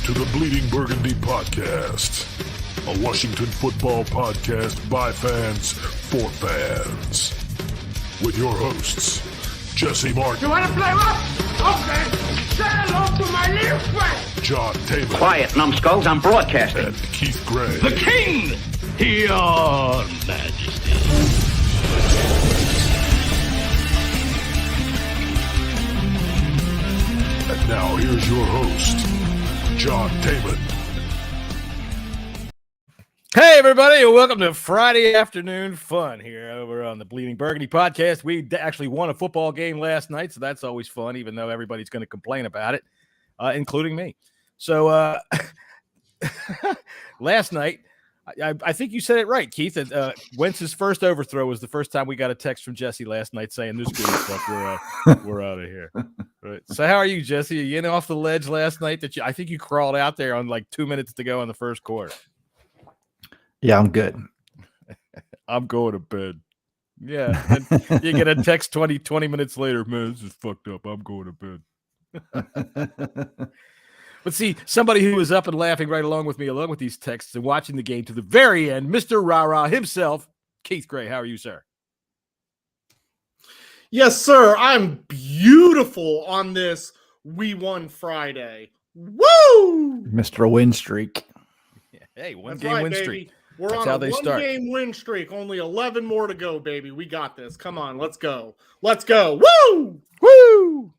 to the Bleeding Burgundy podcast, a Washington football podcast by fans for fans. With your hosts, Jesse Martin. You want to play what? Okay. Say hello to my little friend. John Taylor. Quiet, numbskulls, I'm broadcasting. And Keith Gray. The King, your majesty. And now here's your host, John Taylor. Hey, everybody, and welcome to Friday afternoon fun here over on the Bleeding Burgundy podcast. We actually won a football game last night, so that's always fun, even though everybody's going to complain about it, including me. So last night, I think you said it right, Keith. That Wentz's first overthrow was the first time we got a text from Jesse last night saying, "This game stuff, we're out of here." Right. So how are you, Jesse? Are you in off the ledge last night? I think you crawled out there on like 2 minutes to go in the first quarter. Yeah, I'm good. I'm going to bed. Yeah. And you get a text 20 minutes later, man, this is fucked up. I'm going to bed. But see, somebody who was up and laughing right along with me, along with these texts and watching the game to the very end, Mr. Rah-Rah himself, Keith Gray. How are you, sir? Yes, sir. I'm beautiful on this We Won Friday. Woo! Mr. Win Streak. Hey, one That's game right, win baby. streak. We're That's on how a they start. one-game win streak. Only 11 more to go, baby. We got this. Come on, let's go. Let's go. Woo! Woo!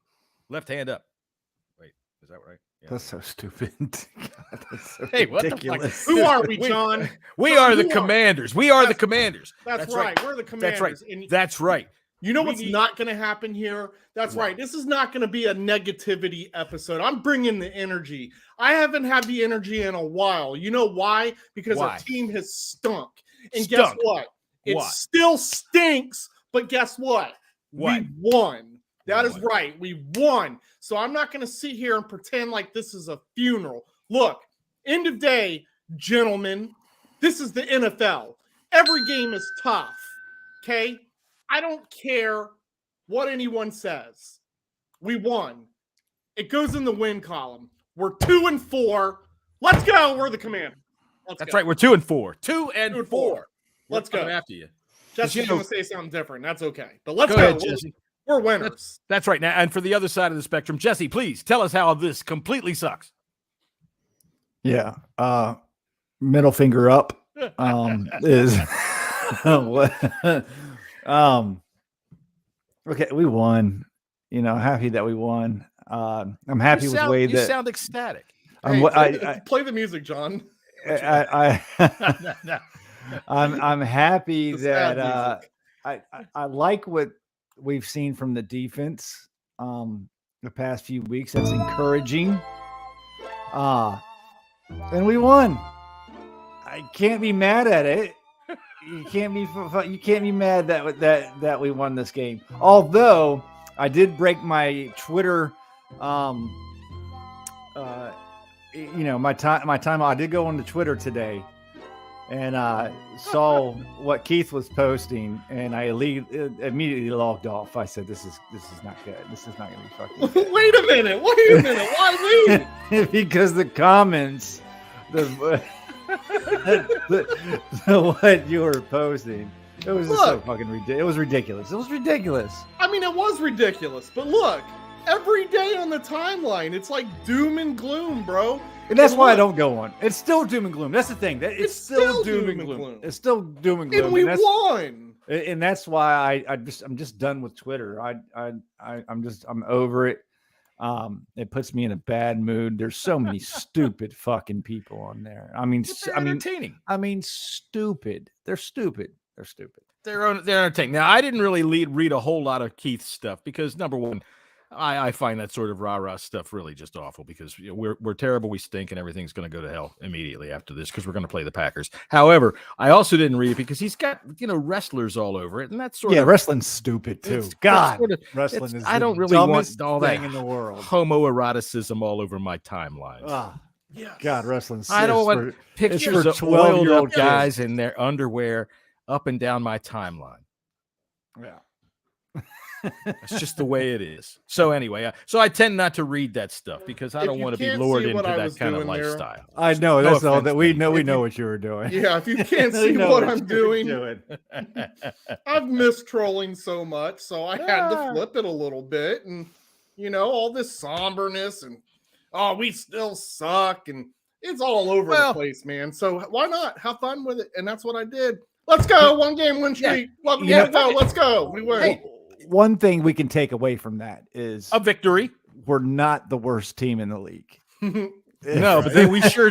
Left hand up. Wait, is that right? Yeah. That's so stupid. God, that's so Hey, what the ridiculous. Who are we, John? We are the Commanders. We are the Commanders. That's right. We're the Commanders. That's right. And That's right. you know what's not going to happen here? That's right. This is not going to be a negativity episode. I'm bringing the energy. I haven't had the energy in a while. You know why? Because our team has stunk. And guess what? It still stinks, but guess what? We won. That is right. We won. So I'm not going to sit here and pretend like this is a funeral. Look, end of day, gentlemen, this is the NFL. Every game is tough. Okay? I don't care what anyone says. We won. It goes in the win column. We're 2-4. Let's go. We're the Commanders. That's right. We're 2-4. 2-4. Let's go. After you. Jesse's going to say something different. That's okay. But let's go. Ahead, Jesse. We're winners. That's right. Now, and for the other side of the spectrum, Jesse, please tell us how this completely sucks. Yeah. Middle finger up is okay, we won. You know, happy that we won. I'm happy with the way that you sound ecstatic. Play the music, John. I'm happy that I like what we've seen from the defense the past few weeks. That's encouraging. And we won. I can't be mad at it. You can't be mad that we won this game. Although I did break my Twitter my time. I did go on to Twitter today and saw what Keith was posting, and I immediately logged off. I said, "This is not good. This is not going to be fucking." Wait a minute. Why me? Because the comments, what you were posting, it was just so fucking ridiculous. It was ridiculous. It was ridiculous. I mean, it was ridiculous. But look, every day on the timeline, it's like doom and gloom, bro. And that's why I don't go on. It's still doom and gloom. That's the thing. It's still doom and gloom. It's still doom and gloom. And we won. And that's why I'm just done with Twitter. I'm over it. It puts me in a bad mood. There's so many stupid fucking people on there. Entertaining. Stupid. They're stupid. They're entertaining. Now, I didn't really read a whole lot of Keith's stuff because, number one, I find that sort of rah-rah stuff really just awful because we're terrible, we stink, and everything's going to go to hell immediately after this because we're going to play the Packers. However, I also didn't read it because he's got wrestlers all over it, and that's sort of wrestling's stupid too. God, wrestling is I don't really want all that in the world. Homoeroticism all over my timeline. Yes. God, wrestling's. I don't want pictures of 12-year-old guys in their underwear up and down my timeline. Yeah. It's just the way it is. So anyway, so I tend not to read that stuff because I don't want to be lured into that kind of lifestyle. I know No that's all offense, that we man. know. We know what you were doing. Yeah, if you can't We see know what you I'm were doing, I've missed trolling so much, so I had to flip it a little bit, and all this somberness and we still suck, and it's all over the place, man. So why not have fun with it? And that's what I did. Let's go, 1 game win streak. Let's go. We win. Hey, one thing we can take away from that is A victory. we're not the worst team in the league. No, but then we sure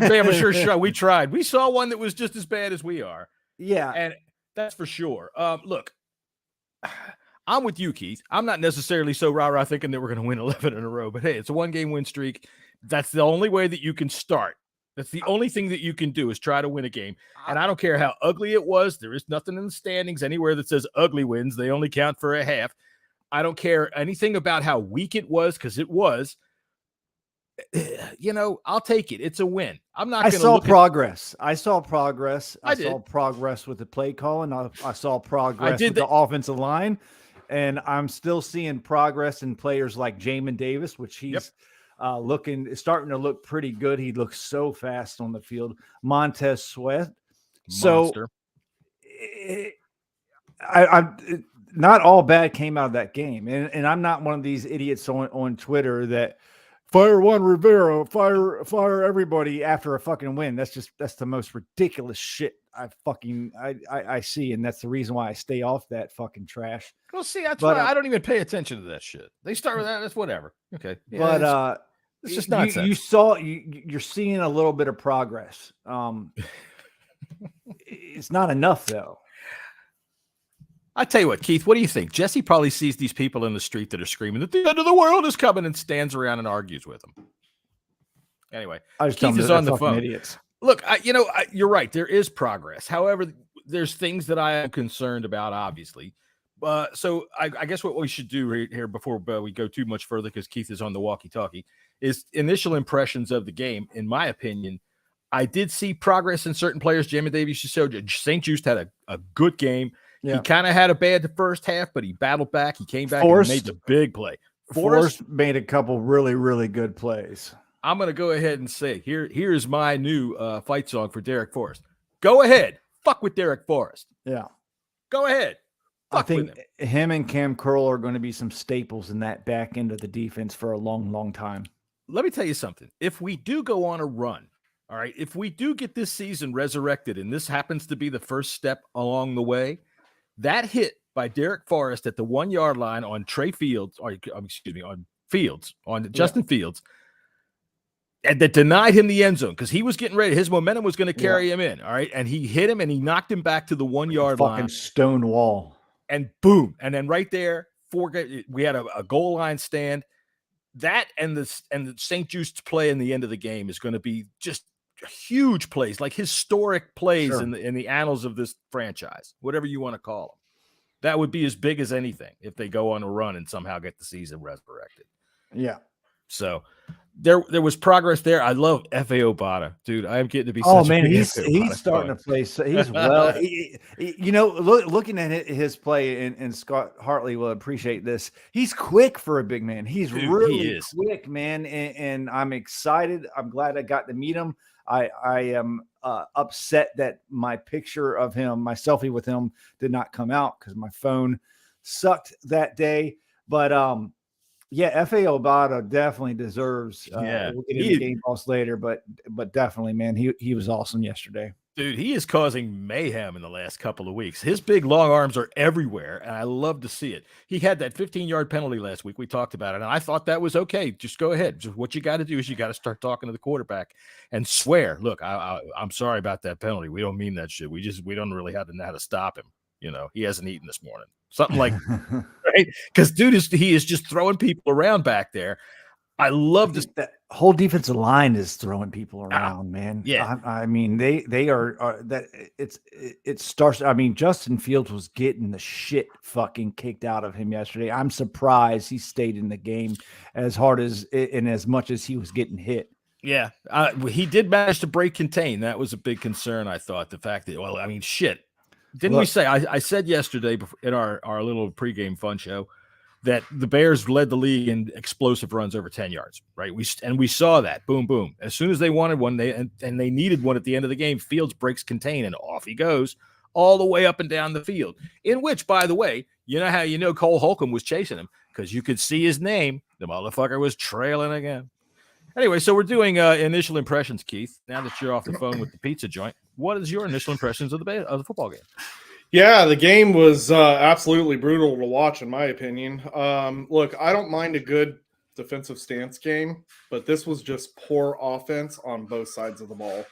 we tried. We saw one that was just as bad as we are. Yeah, And that's for sure. Look, I'm with you, Keith. I'm not necessarily so rah-rah thinking that we're going to win 11 in a row, but hey, it's a 1-game win streak. That's the only way that you can start. That's the only thing that you can do is try to win a game. And I don't care how ugly it was. There is nothing in the standings anywhere that says ugly wins. They only count for a half. I don't care anything about how weak it was, because it was. I'll take it. It's a win. I'm not going to saw progress. I saw progress. I did. saw progress with the play calling. I saw progress did with the offensive line. And I'm still seeing progress in players like Jamin Davis, which he's starting to look pretty good. He looks so fast on the field. Montez Sweat. Monster. So I not all bad came out of that game. And I'm not one of these idiots on Twitter that fire Juan Rivera, fire everybody after a fucking win. That's the most ridiculous shit I see. And that's the reason why I stay off that fucking trash. Well, see, that's why I don't even pay attention to that shit. They start with that. That's whatever. Okay. Yeah, but it's just nonsense. You're seeing a little bit of progress. It's not enough though. I tell you what, Keith, what do you think? Jesse probably sees these people in the street that are screaming that the end of the world is coming and stands around and argues with them. Anyway, Keith is on the phone. Idiots. Look, you're right. There is progress. However, there's things that I am concerned about, obviously. So I guess what we should do here before we go too much further, because Keith is on the walkie-talkie, is initial impressions of the game. In my opinion, I did see progress in certain players. Jamin Davis, St. Just had a good game. Yeah. He kind of had a bad first half, but he battled back. He came back and made the big play. Forrest made a couple really, really good plays. I'm going to go ahead and say, here's my new fight song for Derek Forrest. Go ahead. Fuck with Derek Forrest. Yeah. Go ahead. I think him and Cam Curl are going to be some staples in that back end of the defense for a long, long time. Let me tell you something. If we do go on a run, all right, if we do get this season resurrected, and this happens to be the first step along the way, that hit by Derek Forrest at the 1 yard line on Justin Fields, and that denied him the end zone because he was getting ready. His momentum was going to carry him in. All right. And he hit him and he knocked him back to the 1 yard line. Fucking stone wall. And boom. And then right there, we had a goal line stand. That and the St. Just play in the end of the game is going to be just huge plays, like historic plays in the annals of this franchise, whatever you want to call them. That would be as big as anything if they go on a run and somehow get the season resurrected. Yeah. So there was progress there. I love F.A. Obata, dude. I am getting to be such a he's starting to play. So he's looking at his play, and Scott Hartley will appreciate this. He's quick for a big man. He's really quick, man, and I'm excited. I'm glad I got to meet him. I am upset that my picture of him, my selfie with him, did not come out because my phone sucked that day. But F.A. Obata definitely deserves. We'll get into game balls later, but definitely, man, he was awesome yesterday. Dude, he is causing mayhem in the last couple of weeks. His big long arms are everywhere, and I love to see it. He had that 15-yard penalty last week. We talked about it, and I thought that was okay. Just go ahead. Just what you got to do is you got to start talking to the quarterback and swear, look, I'm sorry about that penalty. We don't mean that shit. We don't really know how to stop him. He hasn't eaten this morning. Something like right? Because dude he is just throwing people around back there. I love this. That whole defensive line is throwing people around, man. Yeah. I mean, they are that it starts. I mean, Justin Fields was getting the shit fucking kicked out of him yesterday. I'm surprised he stayed in the game as hard as and as much as he was getting hit. Yeah. He did manage to break contain. That was a big concern. I thought the fact that, shit. Didn't we say, I said yesterday in our little pregame fun show that the Bears led the league in explosive runs over 10 yards, right? We saw that. Boom, boom. As soon as they wanted one, they needed one at the end of the game, Fields breaks contain, and off he goes all the way up and down the field, in which, by the way, you know how you know Cole Holcomb was chasing him? Because you could see his name. The motherfucker was trailing again. Anyway, so we're doing initial impressions, Keith. Now that you're off the phone with the pizza joint, what is your initial impressions of the football game? Yeah, the game was absolutely brutal to watch, in my opinion. Look, I don't mind a good defensive stance game, but this was just poor offense on both sides of the ball.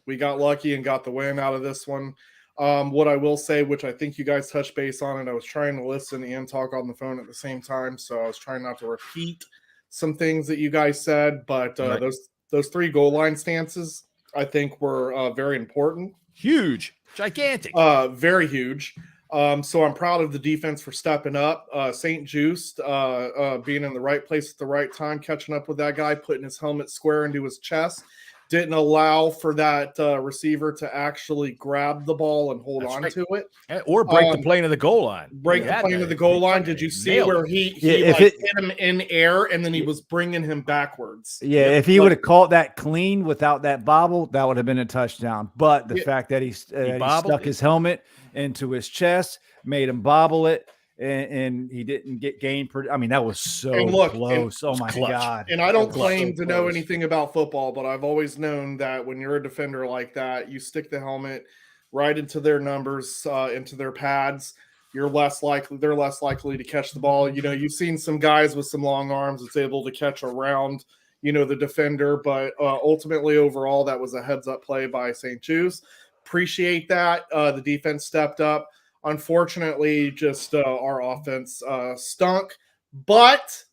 We got lucky and got the win out of this one. What I will say, which I think you guys touched base on it, I was trying to listen and talk on the phone at the same time, so I was trying not to repeat some things that you guys said, but Right. those 3 goal line stances, I think, were very important. Huge, gigantic, very huge. So I'm proud of the defense for stepping up. St. Just being in the right place at the right time, catching up with that guy, putting his helmet square into his chest. Didn't allow for that receiver to actually grab the ball and hold on to it. Or break the plane of the goal line. Break the plane of the goal line. Did you see where he hit him in air and then he was bringing him backwards? Yeah, if he would have caught that clean without that bobble, that would have been a touchdown. But the fact that he stuck his helmet into his chest, made him bobble it, and he didn't get gain. I mean, that was so close. Oh my God. And I don't claim to know anything about football, but I've always known that when you're a defender like that, you stick the helmet right into their numbers, into their pads. They're less likely to catch the ball. You know, you've seen some guys with some long arms that's able to catch around, the defender, but ultimately overall, that was a heads up play by St. Just. Appreciate that. The defense stepped up. Unfortunately, just our offense stunk, but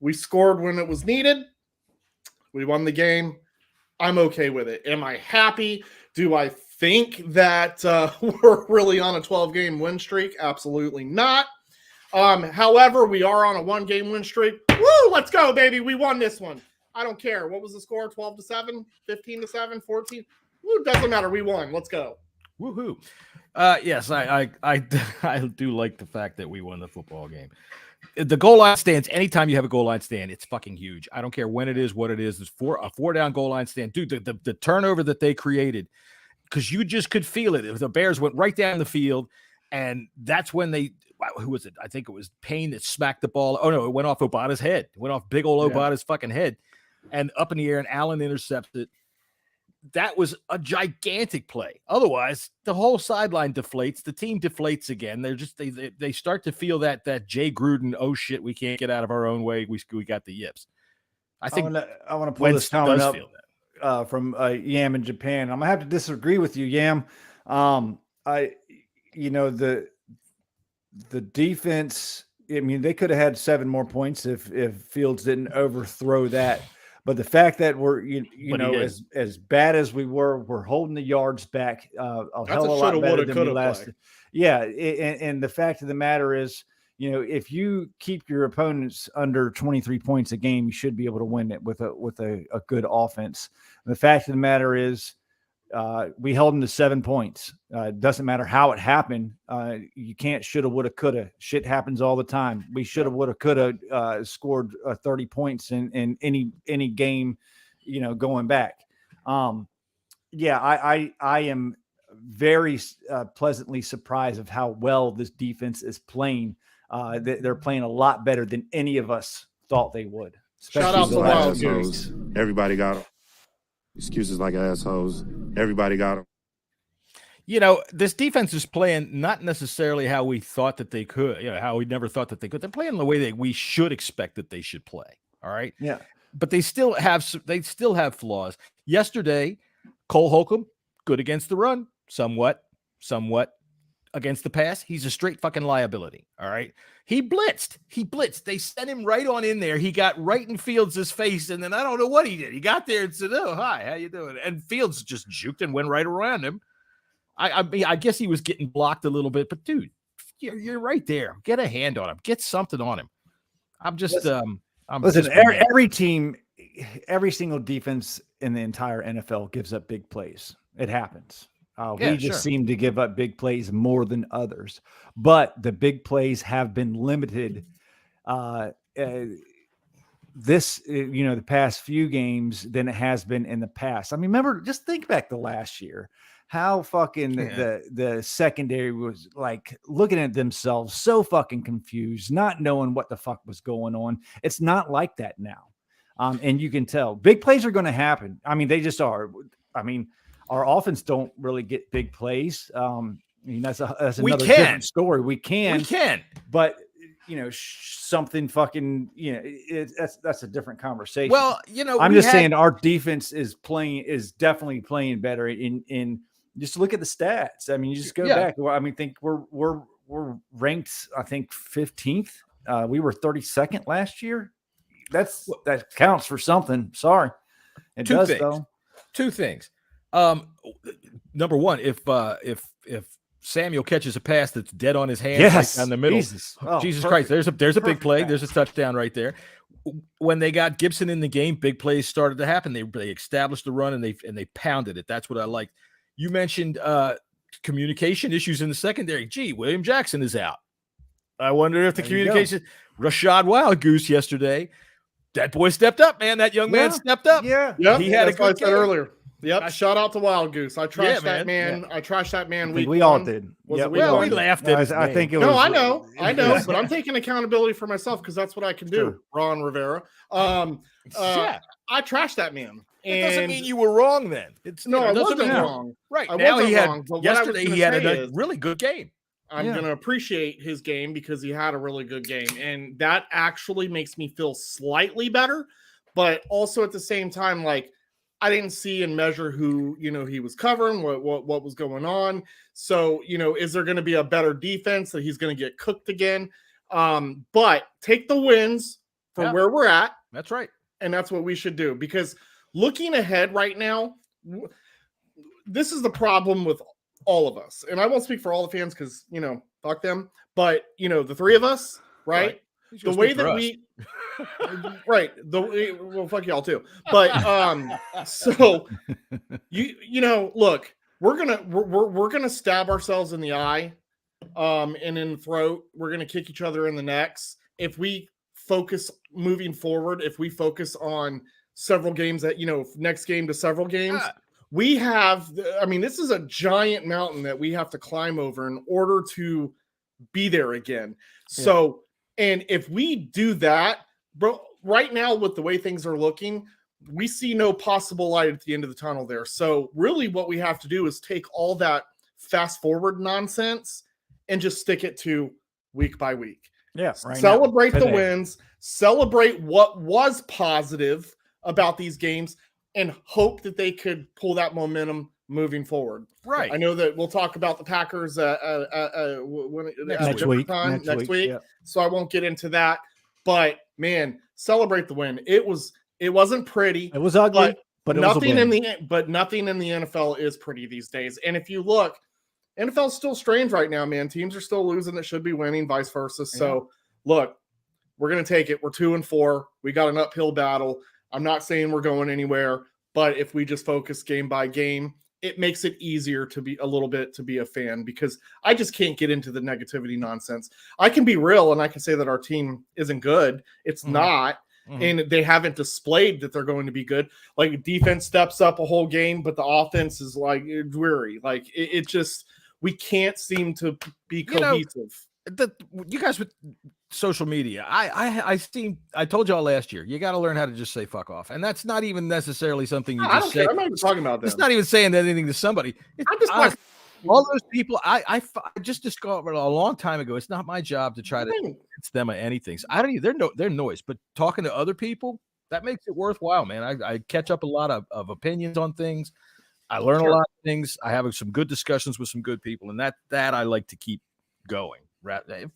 we scored when it was needed. We won the game. I'm okay with it. Am I happy? Do I think that we're really on a 12-game win streak? Absolutely not. However, we are on a 1-game win streak. Woo! Let's go, baby. We won this one. I don't care. What was the score? 12-7, 15-7, 14? Woo, doesn't matter. We won. Let's go. Woohoo. Yes, I do like the fact that we won the football game. The goal line stands, anytime you have a goal line stand, it's fucking huge. I don't care when it is, what it is. There's a 4-down goal line stand. Dude, the turnover that they created, because you just could feel it. The Bears went right down the field, and that's when who was it? I think it was Payne that smacked the ball. Oh, no, it went off Obata's head. It went off big old Obata's fucking head and up in the air, and Allen intercepted it. That was a gigantic play. Otherwise, the whole sideline deflates. The team deflates again. They're just they start to feel that Jay Gruden, oh shit, we can't get out of our own way. We got the yips. I think I want to pull this comment up from Yam in Japan. I'm gonna have to disagree with you, Yam. The defense. I mean, they could have had 7 more points if Fields didn't overthrow that. But the fact that we're, as bad as we were, we're holding the yards back a hell of a lot better than we last. Yeah, and the fact of the matter is, if you keep your opponents under 23 points a game, you should be able to win it with a good offense. And the fact of the matter is, we held them to 7 points. It doesn't matter how it happened. You can't shoulda, woulda, coulda. Shit happens all the time. We shoulda, woulda, coulda scored 30 points in any game, going back. I am very pleasantly surprised of how well this defense is playing. They're playing a lot better than any of us thought they would. Shout out to Wild Goose. Everybody got them. Excuses like assholes. Everybody got them. This defense is playing not necessarily how we thought that they could, how we never thought that they could. They're playing the way that we should expect that they should play. All right. Yeah. But they still have flaws. Yesterday, Cole Holcomb, good against the run, somewhat against the pass. He's a straight fucking liability. All right. He blitzed. They sent him right on in there. He got right in Fields' face, and then I don't know what he did. He got there and said, "Oh, hi, how you doing?" And Fields just juked and went right around him. I guess he was getting blocked a little bit, but dude, you're right there. Get a hand on him. Get something on him. Listen, every team, every single defense in the entire NFL gives up big plays. It happens. We just seem to give up big plays more than others, but the big plays have been limited. The past few games than it has been in the past. I mean, remember, just think back to last year, how fucking the secondary was like looking at themselves so fucking confused, not knowing what the fuck was going on. It's not like that now. And you can tell big plays are going to happen. I mean, they just are. I mean, our offense don't really get big plays. I mean, that's another different story. We can, but something fucking, that's a different conversation. Well, I'm just saying our defense is definitely playing better in just look at the stats. I mean, you just go back. I mean, think we're ranked, I think 15th. We were 32nd last year. That counts for something. Sorry. It does though. Two things. Number one, if Samuel catches a pass that's dead on his hands right down the middle. Jesus Christ. There's a big play. There's a touchdown right there. When they got Gibson in the game, big plays started to happen. They established the run and they pounded it. That's what I liked. You mentioned communication issues in the secondary. Gee, William Jackson is out. I wonder if the communication Rashad Wildgoose yesterday. That boy stepped up, man. That young man stepped up. Yeah. He had a good game earlier. Yep. Shout out to Wild Goose. I trashed that man. Yeah. I trashed that man. We all did. We laughed at I think it was. No, I know, but I'm taking accountability for myself because that's what I can do. Ron Rivera. I trashed that man. It doesn't mean you were wrong then. I wasn't wrong. Right. Now yesterday he had a really good game. I'm going to appreciate his game because he had a really good game. And that actually makes me feel slightly better. But also at the same time, like, I didn't see and measure who, he was covering, what was going on. So, is there going to be a better defense that he's going to get cooked again? But take the wins for where we're at. That's right. And that's what we should do. Because looking ahead right now, this is the problem with all of us. And I won't speak for all the fans because, fuck them. But, the three of us, right? The way that we... right. Well, fuck y'all too. But so look, we're gonna stab ourselves in the eye, and in the throat. We're gonna kick each other in the necks if we focus moving forward. If we focus on several games that next game to several games, we have. I mean, this is a giant mountain that we have to climb over in order to be there again. So, and if we do that. Bro, right now with the way things are looking, we see no possible light at the end of the tunnel there. So really what we have to do is take all that fast forward nonsense and just stick it to week by week. Yeah. Celebrate the wins, celebrate what was positive about these games, and hope that they could pull that momentum moving forward. Right. I know that we'll talk about the Packers next week. Yeah. So I won't get into that. But man, celebrate the win. It wasn't pretty. It was ugly, but nothing in the NFL is pretty these days. And if you look, NFL's still strange right now, man. Teams are still losing that should be winning, vice versa. So look, we're gonna take it. We're 2-4. We got an uphill battle. I'm not saying we're going anywhere, but if we just focus game by game, it makes it easier to be a fan because I just can't get into the negativity nonsense. I can be real and I can say that our team isn't good. It's not. And they haven't displayed that they're going to be good. Like defense steps up a whole game, but the offense is like dreary. Like it just, we can't seem to be cohesive. You guys with social media, I told y'all last year, you got to learn how to just say fuck off, and that's not even necessarily something you just say. I'm not even talking about that. It's not even saying anything to somebody. I'm just like all those people. I just discovered a long time ago. It's not my job to try to convince them of anything. So I don't even. They're noise, but talking to other people, that makes it worthwhile, man. I catch up a lot of opinions on things. I learn a lot of things. I have some good discussions with some good people, and that I like to keep going.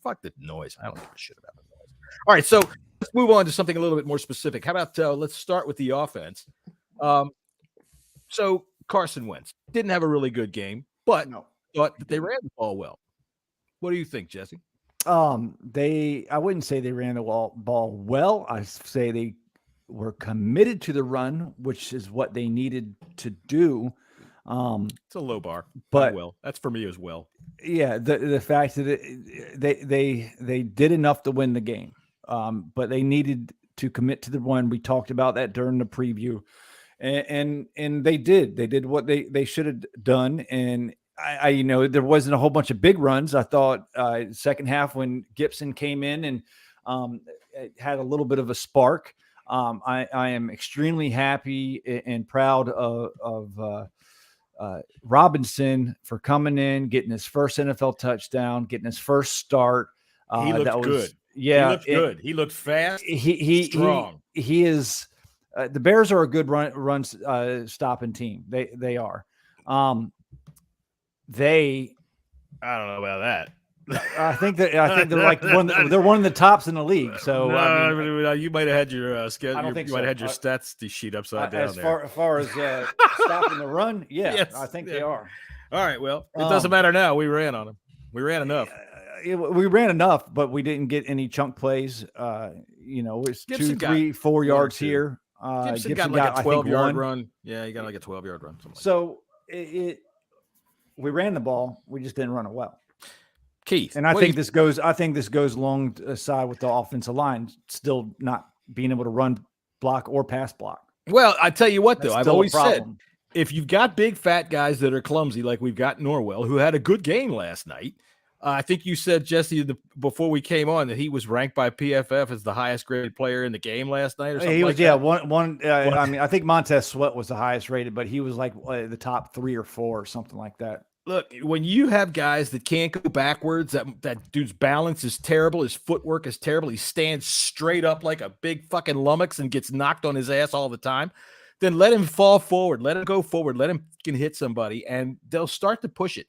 Fuck the noise. I don't give a shit about the noise. All right, so let's move on to something a little bit more specific. How about let's start with the offense. So Carson Wentz didn't have a really good game, but thought that they ran the ball well. What do you think, Jesse? I wouldn't say they ran the ball well. I say they were committed to the run, which is what they needed to do. It's a low bar, but that's for me as well. Yeah, the fact that they did enough to win the game, but they needed to commit to the run. We talked about that during the preview, and they did. They did what they should have done. And I there wasn't a whole bunch of big runs. I thought second half when Gibson came in and it had a little bit of a spark. I am extremely happy and proud of Robinson for coming in, getting his first NFL touchdown, getting his first start. He looked good. Yeah, he looked good. He looked fast. He strong. He is. The Bears are a good run stopping team. They are. I don't know about that. I think they're like they're one of the tops in the league. So no, you might have had your schedule. I don't think you might so. have had your stats sheet upside down. As far as stopping the run, Yes, I think they are. All right, well, it doesn't matter now. We ran on them. We ran enough. We ran enough, but we didn't get any chunk plays. It's Gibson 2, 3, 4 yards here. Gibson got like a 12-yard run. Yeah, he got like a 12-yard run. So we ran the ball. We just didn't run it well. Keith, and I think this goes alongside with the offensive line still not being able to run block or pass block. Well, I tell you what, though, I've always said, if you've got big fat guys that are clumsy, like we've got Norwell, who had a good game last night. I think you said, Jesse, before we came on, that he was ranked by PFF as the highest graded player in the game last night, or something. He was, that. one. I mean, I think Montez Sweat was the highest rated, but he was like the top 3 or 4 or something like that. Look, when you have guys that can't go backwards, that dude's balance is terrible. His footwork is terrible. He stands straight up like a big fucking lummox and gets knocked on his ass all the time. Then let him fall forward. Let him go forward. Let him hit somebody, and they'll start to push it.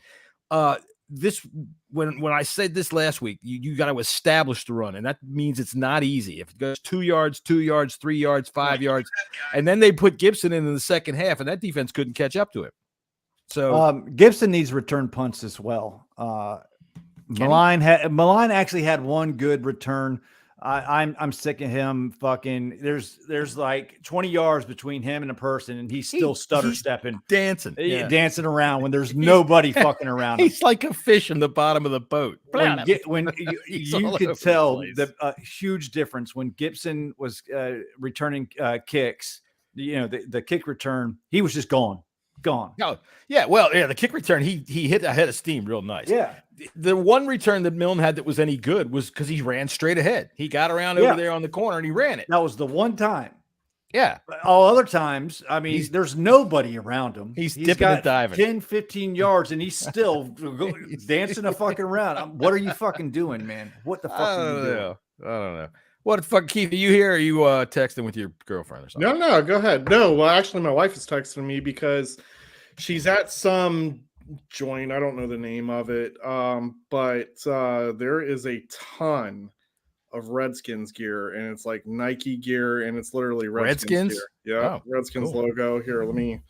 When I said this last week, you got to establish the run, and that means it's not easy. If it goes 2 yards, 2 yards, 3 yards, 5 yards, and then they put Gibson in the second half, and that defense couldn't catch up to him. So Gibson needs return punts as well. Malign actually had one good return. I'm sick of him. Fucking there's like 20 yards between him and a person, and he's still stepping, dancing around when there's nobody fucking around him. He's like a fish in the bottom of the boat. When you could tell the huge difference when Gibson was returning kicks. The kick return, he was just gone. Oh, yeah. Well, yeah, the kick return, he hit a head of steam real nice. Yeah. The one return that Milne had that was any good was because he ran straight ahead. He got around over there on the corner and he ran it. That was the one time. Yeah. But all other times, I mean, there's nobody around him. He's dipping and diving. 10, 15 yards, and he's still dancing a fucking around. What are you fucking doing, man? What the fuck are you doing? I don't know. What the fuck, Keith? Are you here? Or are you texting with your girlfriend or something? No, go ahead. No, well, actually, my wife is texting me because she's at some joint. I don't know the name of it, but there is a ton of Redskins gear, and it's like Nike gear, and it's literally Redskins gear. Yeah, Redskins logo. Here, let me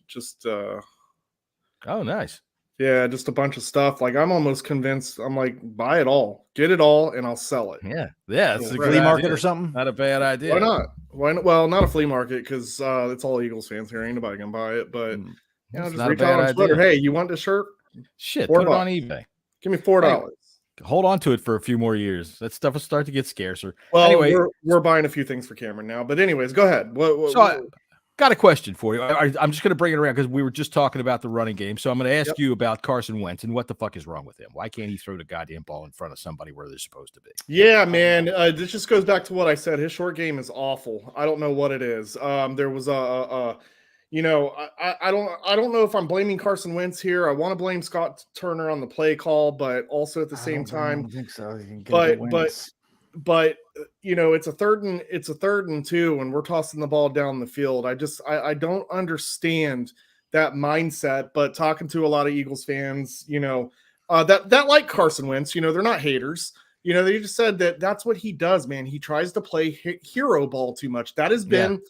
just. Oh, nice. Yeah, just a bunch of stuff. Like, I'm almost convinced. I'm like, buy it all, get it all, and I'll sell it. Yeah. It's a flea market or something. Not a bad idea. Why not? Well, not a flea market because it's all Eagles fans here. Ain't nobody gonna buy it. But just reach out on Twitter. Hey, you want this shirt? Shit, put it on eBay. Give me $4. Hold on to it for a few more years. That stuff will start to get scarcer. Well, anyway, we're buying a few things for Cameron now. But anyways, go ahead. I got a question for you. I'm just going to bring it around because we were just talking about the running game. So I'm going to ask you about Carson Wentz and what the fuck is wrong with him. Why can't he throw the goddamn ball in front of somebody where they're supposed to be? Yeah, man. This just goes back to what I said. His short game is awful. I don't know what it is. There was I don't know if I'm blaming Carson Wentz here. I want to blame Scott Turner on the play call, but also at the same time, I don't think so. But it's a third and 2 and we're tossing the ball down the field. I don't understand that mindset, but talking to a lot of Eagles fans, that like Carson Wentz, they're not haters. They just said that's what he does, man. He tries to play hero ball too much. That has been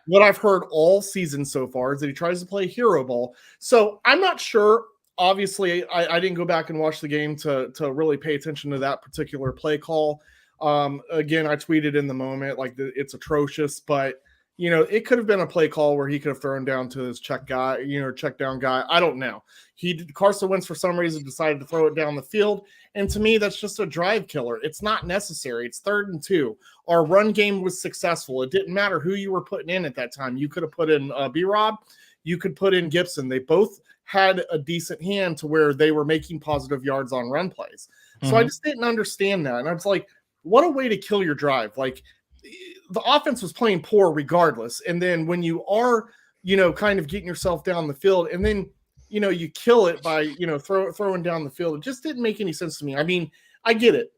what I've heard all season so far, is that he tries to play hero ball. So I'm not sure. Obviously, I didn't go back and watch the game to really pay attention to that particular play call. Again, I tweeted in the moment, like it's atrocious, but You know, it could have been a play call where he could have thrown down to his check guy, check down guy. I don't know. Carson Wentz, for some reason, decided to throw it down the field. And to me, that's just a drive killer. It's not necessary. It's 3rd and 2. Our run game was successful. It didn't matter who you were putting in at that time. You could have put in B-Rob. You could put in Gibson. They both had a decent hand to where they were making positive yards on run plays. So I just didn't understand that. And I was like, what a way to kill your drive. Like, the offense was playing poor regardless. And then when you are, kind of getting yourself down the field and then, you kill it by, throwing down the field, it just didn't make any sense to me. I mean, I get it.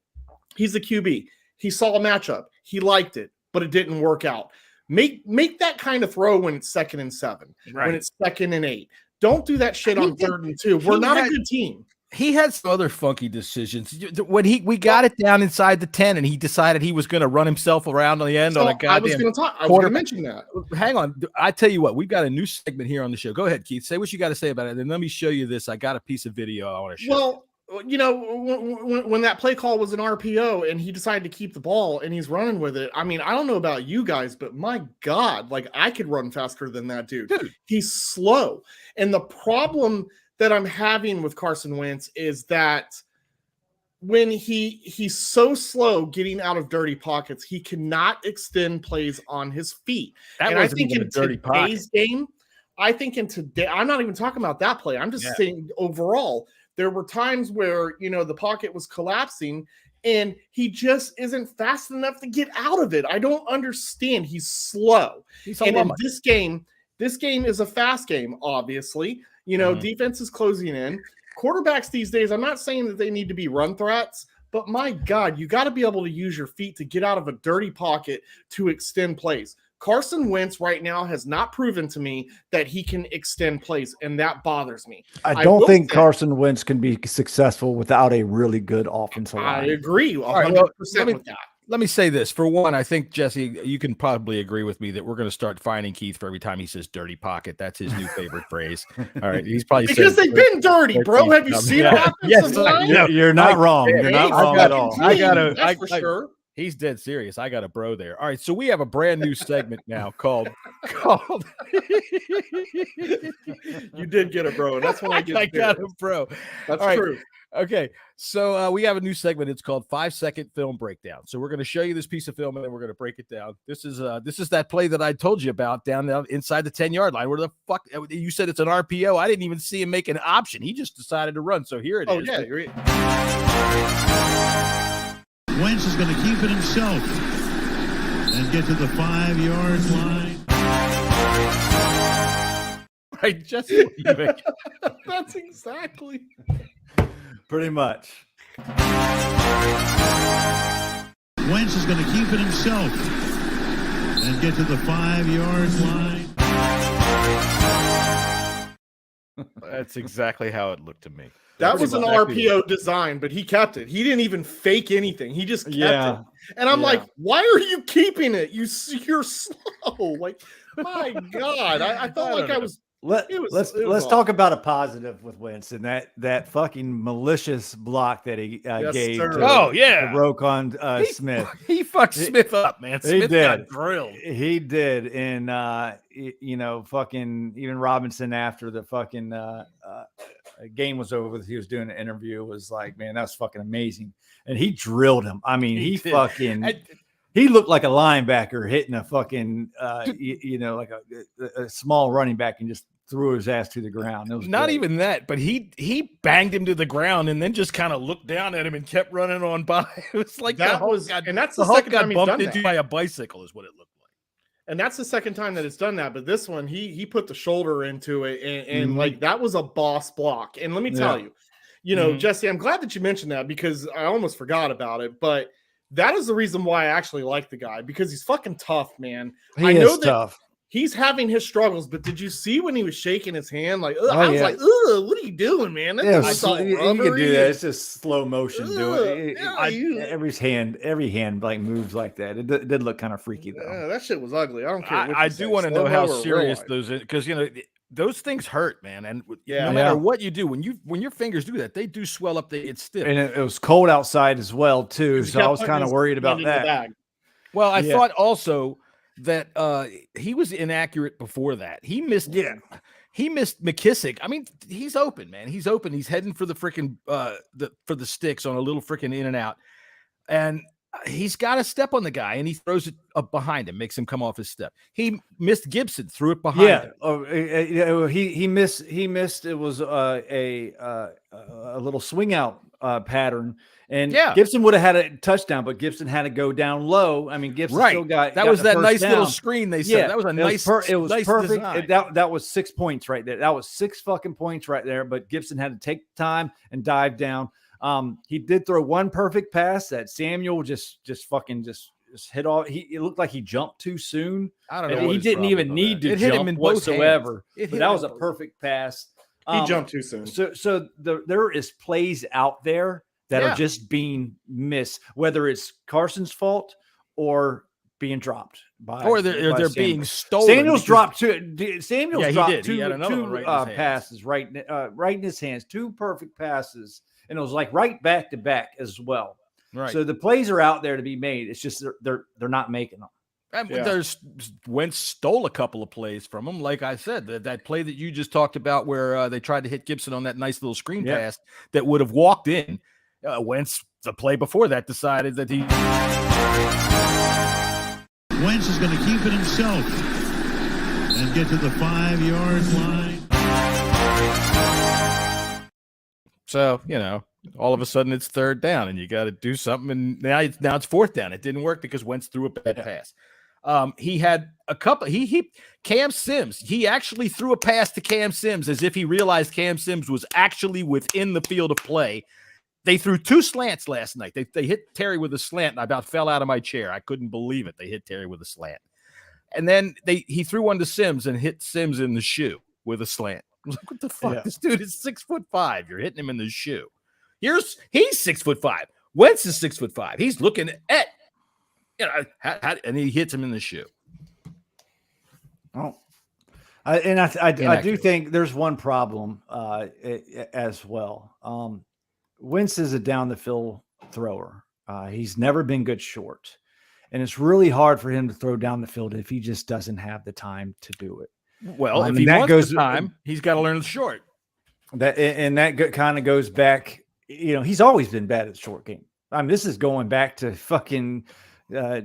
He's the QB. He saw a matchup. He liked it, but it didn't work out. Make that kind of throw when it's 2nd and 7, when it's 2nd and 8. Don't do that shit on 3rd and 2. We're not a good team. He had some other funky decisions when we got it down inside the 10 and he decided he was going to run himself around on the end on a goddamn. I was going to mention that. Hang on. I tell you what, we've got a new segment here on the show. Go ahead, Keith. Say what you got to say about it. And let me show you this. I got a piece of video I want to show. Well, when that play call was an RPO and he decided to keep the ball and he's running with it. I mean, I don't know about you guys, but my God, like I could run faster than that dude. He's slow. And the problem that I'm having with Carson Wentz is that when he's so slow getting out of dirty pockets, he cannot extend plays on his feet. And I think in today's game, I'm not even talking about that play. I'm just saying overall, there were times where, the pocket was collapsing and he just isn't fast enough to get out of it. I don't understand. He's slow. And in this game is a fast game, obviously. Defense is closing in. Quarterbacks these days, I'm not saying that they need to be run threats, but my God, you got to be able to use your feet to get out of a dirty pocket to extend plays. Carson Wentz right now has not proven to me that he can extend plays, and that bothers me. I don't think Carson Wentz can be successful without a really good offensive line. I agree 100% with that. Let me say this. For one, I think, Jesse, you can probably agree with me that we're going to start finding Keith for every time he says dirty pocket. That's his new favorite phrase. All right. He's probably because they've been dirty, bro. Have you seen it? Yes, you're not wrong. You're not wrong at all. That's for sure. He's dead serious. I got a bro there. All right, so we have a brand new segment now called You did get a bro. That's when I got a bro. That's all right. true. Okay, so we have a new segment. It's called 5-second film breakdown. So we're going to show you this piece of film, and then we're going to break it down. This is that play that I told you about down inside the 10-yard line. Where the fuck you said it's an RPO? I didn't even see him make an option. He just decided to run. So here it is. Yeah. Wentz is going to keep it himself and get to the 5-yard line. Right, Jesse. That's exactly. Pretty much. Wentz is going to keep it himself and get to the 5-yard line. That's exactly how it looked to me. That was an RPO design, but he kept it. He didn't even fake anything. He just kept it. And I'm like, why are you keeping it? You're slow. Like, my God. I felt like I was. Let's talk about a positive with Winston. That fucking malicious block that he gave. To Roquan Smith. He fucked Smith up, man. Smith got drilled. He did, and fucking even Robinson after the fucking game was over, he was doing an interview. Was like, man, that's fucking amazing, and he drilled him. I mean, he looked like a linebacker hitting a fucking like a small running back and just threw his ass to the ground. It was not even that, but he banged him to the ground and then just kind of looked down at him and kept running on by. It was like and that's the second time he's bumped done into that. by a bicycle, is what it looked like. And that's the second time that it's done that. But this one, he put the shoulder into it, and like that was a boss block. And let me tell you, Jesse, I'm glad that you mentioned that because I almost forgot about it. But that is the reason why I actually like the guy, because he's fucking tough, man. I know that tough. He's having his struggles, but did you see when he was shaking his hand? Like, I was like, "Ugh, what are you doing, man?" You can do that. It's just slow motion doing it. Every hand like moves like that. It did look kind of freaky though. Yeah, that shit was ugly. I don't care. I do want to know how serious those, because those things hurt, man. And no matter what you do, when your fingers do that, they do swell up. It's stiff. And it was cold outside as well too, so I was kind of worried about that. Well, I thought also, that he was inaccurate before that. He missed McKissick. I mean, he's open, man. He's open. He's heading for the freaking for the sticks on a little freaking in and out. And he's got a step on the guy, and he throws it up behind him, makes him come off his step. He missed Gibson, threw it behind him. He missed. It was a little swing out pattern, and Gibson would have had a touchdown, but Gibson had to go down low. I mean, Gibson still got that was that nice down. little screen they said. That was a nice. It was nice perfect. design. That was 6 points right there. That was 6 fucking points right there. But Gibson had to take time and dive down. He did throw one perfect pass that Samuel just hit off. It looked like he jumped too soon. I don't know. He didn't even need to hit jump him in whatsoever. But that was a perfect pass. He jumped too soon. So there is plays out there that are just being missed, whether it's Carson's fault or being dropped by they're being stolen. Samuel's dropped two. Samuel's dropped two passes right in his hands. 2 perfect passes. And it was like right back to back as well. Right. So the plays are out there to be made. It's just they're not making them. And there's Wentz stole a couple of plays from him. Like I said, that play that you just talked about where they tried to hit Gibson on that nice little screen pass that would have walked in. Wentz, the play before that, decided that he. Wentz is going to keep it himself and get to the 5-yard line. So, all of a sudden it's 3rd down and you got to do something. And now it's 4th down. It didn't work because Wentz threw a bad pass. He had a couple. Cam Sims. He actually threw a pass to Cam Sims as if he realized Cam Sims was actually within the field of play. They threw 2 slants last night. They hit Terry with a slant, and I about fell out of my chair. I couldn't believe it. They hit Terry with a slant. And then he threw one to Sims and hit Sims in the shoe with a slant. I was like, what the fuck? Yeah. This dude is 6'5". You're hitting him in the shoe. He's 6'5". Wentz is 6'5". He's looking at, and he hits him in the shoe. Oh, I do think there's one problem as well. Wentz is a down the field thrower. He's never been good short, and it's really hard for him to throw down the field if he just doesn't have the time to do it. Well, if he wants the time, he's got to learn the short. That kind of goes back. He's always been bad at the short game. I mean, this is going back to fucking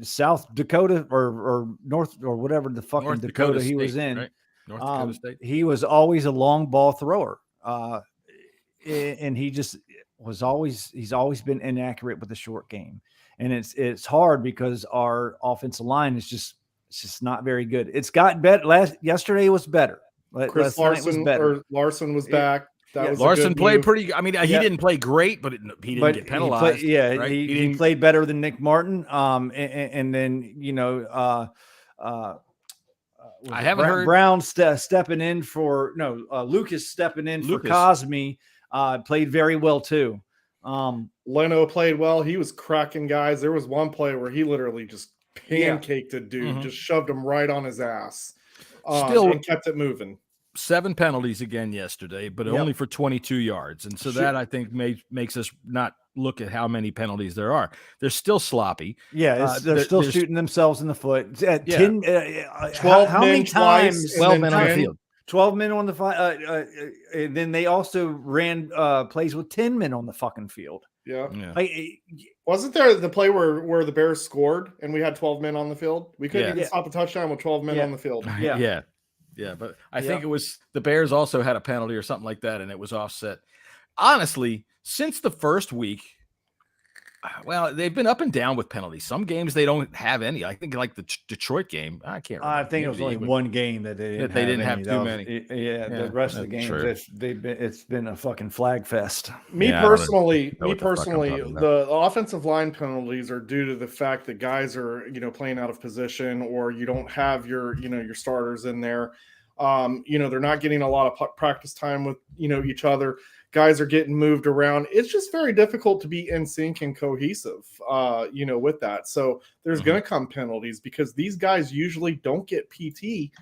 South Dakota or North or whatever the fucking North Dakota he State, was in. Right? North Dakota State. He was always a long ball thrower, and he's always been inaccurate with the short game, and it's hard because our offensive line is just not very good. It's got better. Yesterday was better. Chris Larson was back. Larson played pretty. I mean, he didn't play great, but he didn't get penalized. He played better than Nick Martin. And then I haven't heard Brown stepping in for Lucas stepping in for Cosme. Played very well too. Leno played well. He was cracking guys. There was one play where he literally just pancaked a dude, just shoved him right on his ass. And kept it moving. 7 penalties again yesterday, but only for 22 yards. And so that I think makes us not look at how many penalties there are. They're still sloppy. Yeah, they're still shooting themselves in the foot. 12 how many times? 12 men on the field. 12 men on the field. And then they also ran plays with 10 men on the fucking field. Yeah. Wasn't there the play where the Bears scored and we had 12 men on the field? We couldn't even stop a touchdown with 12 men on the field. Yeah, but I think it was the Bears also had a penalty or something like that, and it was offset. Honestly, since the first week, well, they've been up and down with penalties. Some games they don't have any. I think like the Detroit game, I can't remember. I think it was only one game that they didn't have too many. The rest of the games, it's been a fucking flag fest. Me personally, the offensive line penalties are due to the fact that guys are, playing out of position, or you don't have your starters in there. They're not getting a lot of practice time with, each other. Guys are getting moved around. It's just very difficult to be in sync and cohesive, with that. So there's going to come penalties because these guys usually don't get PT,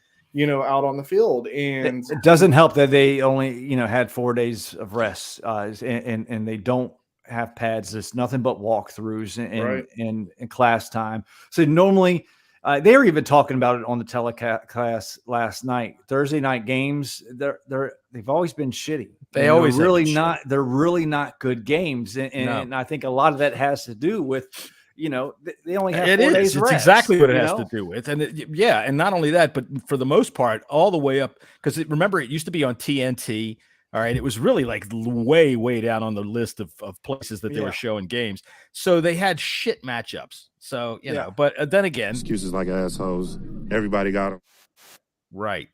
out on the field. And it doesn't help that they only, had 4 days of rest and they don't have pads. It's nothing but walkthroughs and class time. So normally They were even talking about it on the telecast last night. Thursday night games, they've always been shitty. They always they're really not. They're really not good games, and I think a lot of that has to do with, they only have 4 days It's rest. exactly what it has to do with, and and not only that, but for the most part, all the way up, because remember it used to be on TNT. All right, it was really like way, way down on the list of places that they were showing games. So they had shit matchups. So, you know, but then again. Excuses like assholes. Everybody got them. Right.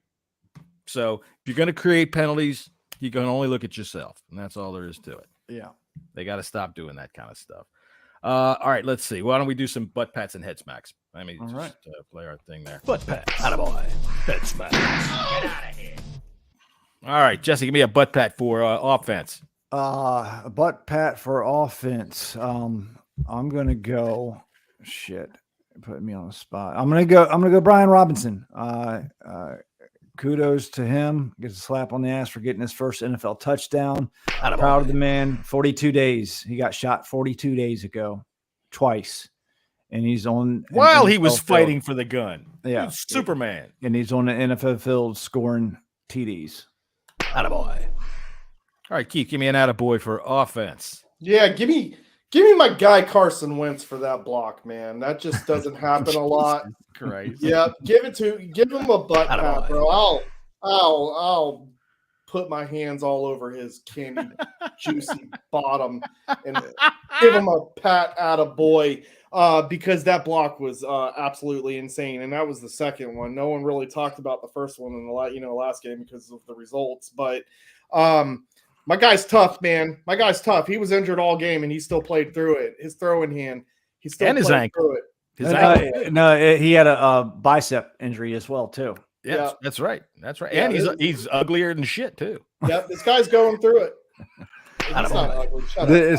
So if you're going to create penalties, you can only look at yourself. And that's all there is to it. Yeah. They got to stop doing that kind of stuff. All right, let's see. Why don't we do some butt pats and head smacks? Let me play our thing there. Butt pat. Attaboy. Head smack. Get out of here. All right, Jesse, give me a butt pat for offense. A butt pat for offense. I'm gonna go. Shit, put me on the spot. I'm gonna go. Brian Robinson. Kudos to him. Gets a slap on the ass for getting his first NFL touchdown. Proud of the man. 42 days. He got shot 42 days ago, twice, and he's on. While he was fighting for the gun. Yeah, Superman. And he's on the NFL field scoring TDs. Attaboy. All right, Keith, give me an attaboy for offense. Yeah, give me my guy Carson Wentz for that block, man. That just doesn't happen a lot. Christ. Yeah, give him a butt pat, bro. I'll put my hands all over his candy juicy bottom and give him a pat attaboy. Because that block was absolutely insane, and that was the second one. No one really talked about the first one in the last game because of the results. But my guy's tough, man. My guy's tough. He was injured all game, and he still played through it. His throwing hand, he still and his ankle. Through it. His ankle. No, he had a bicep injury as well too. Yeah, that's right. That's right. And he's uglier than shit too. Yep, this guy's going through it. I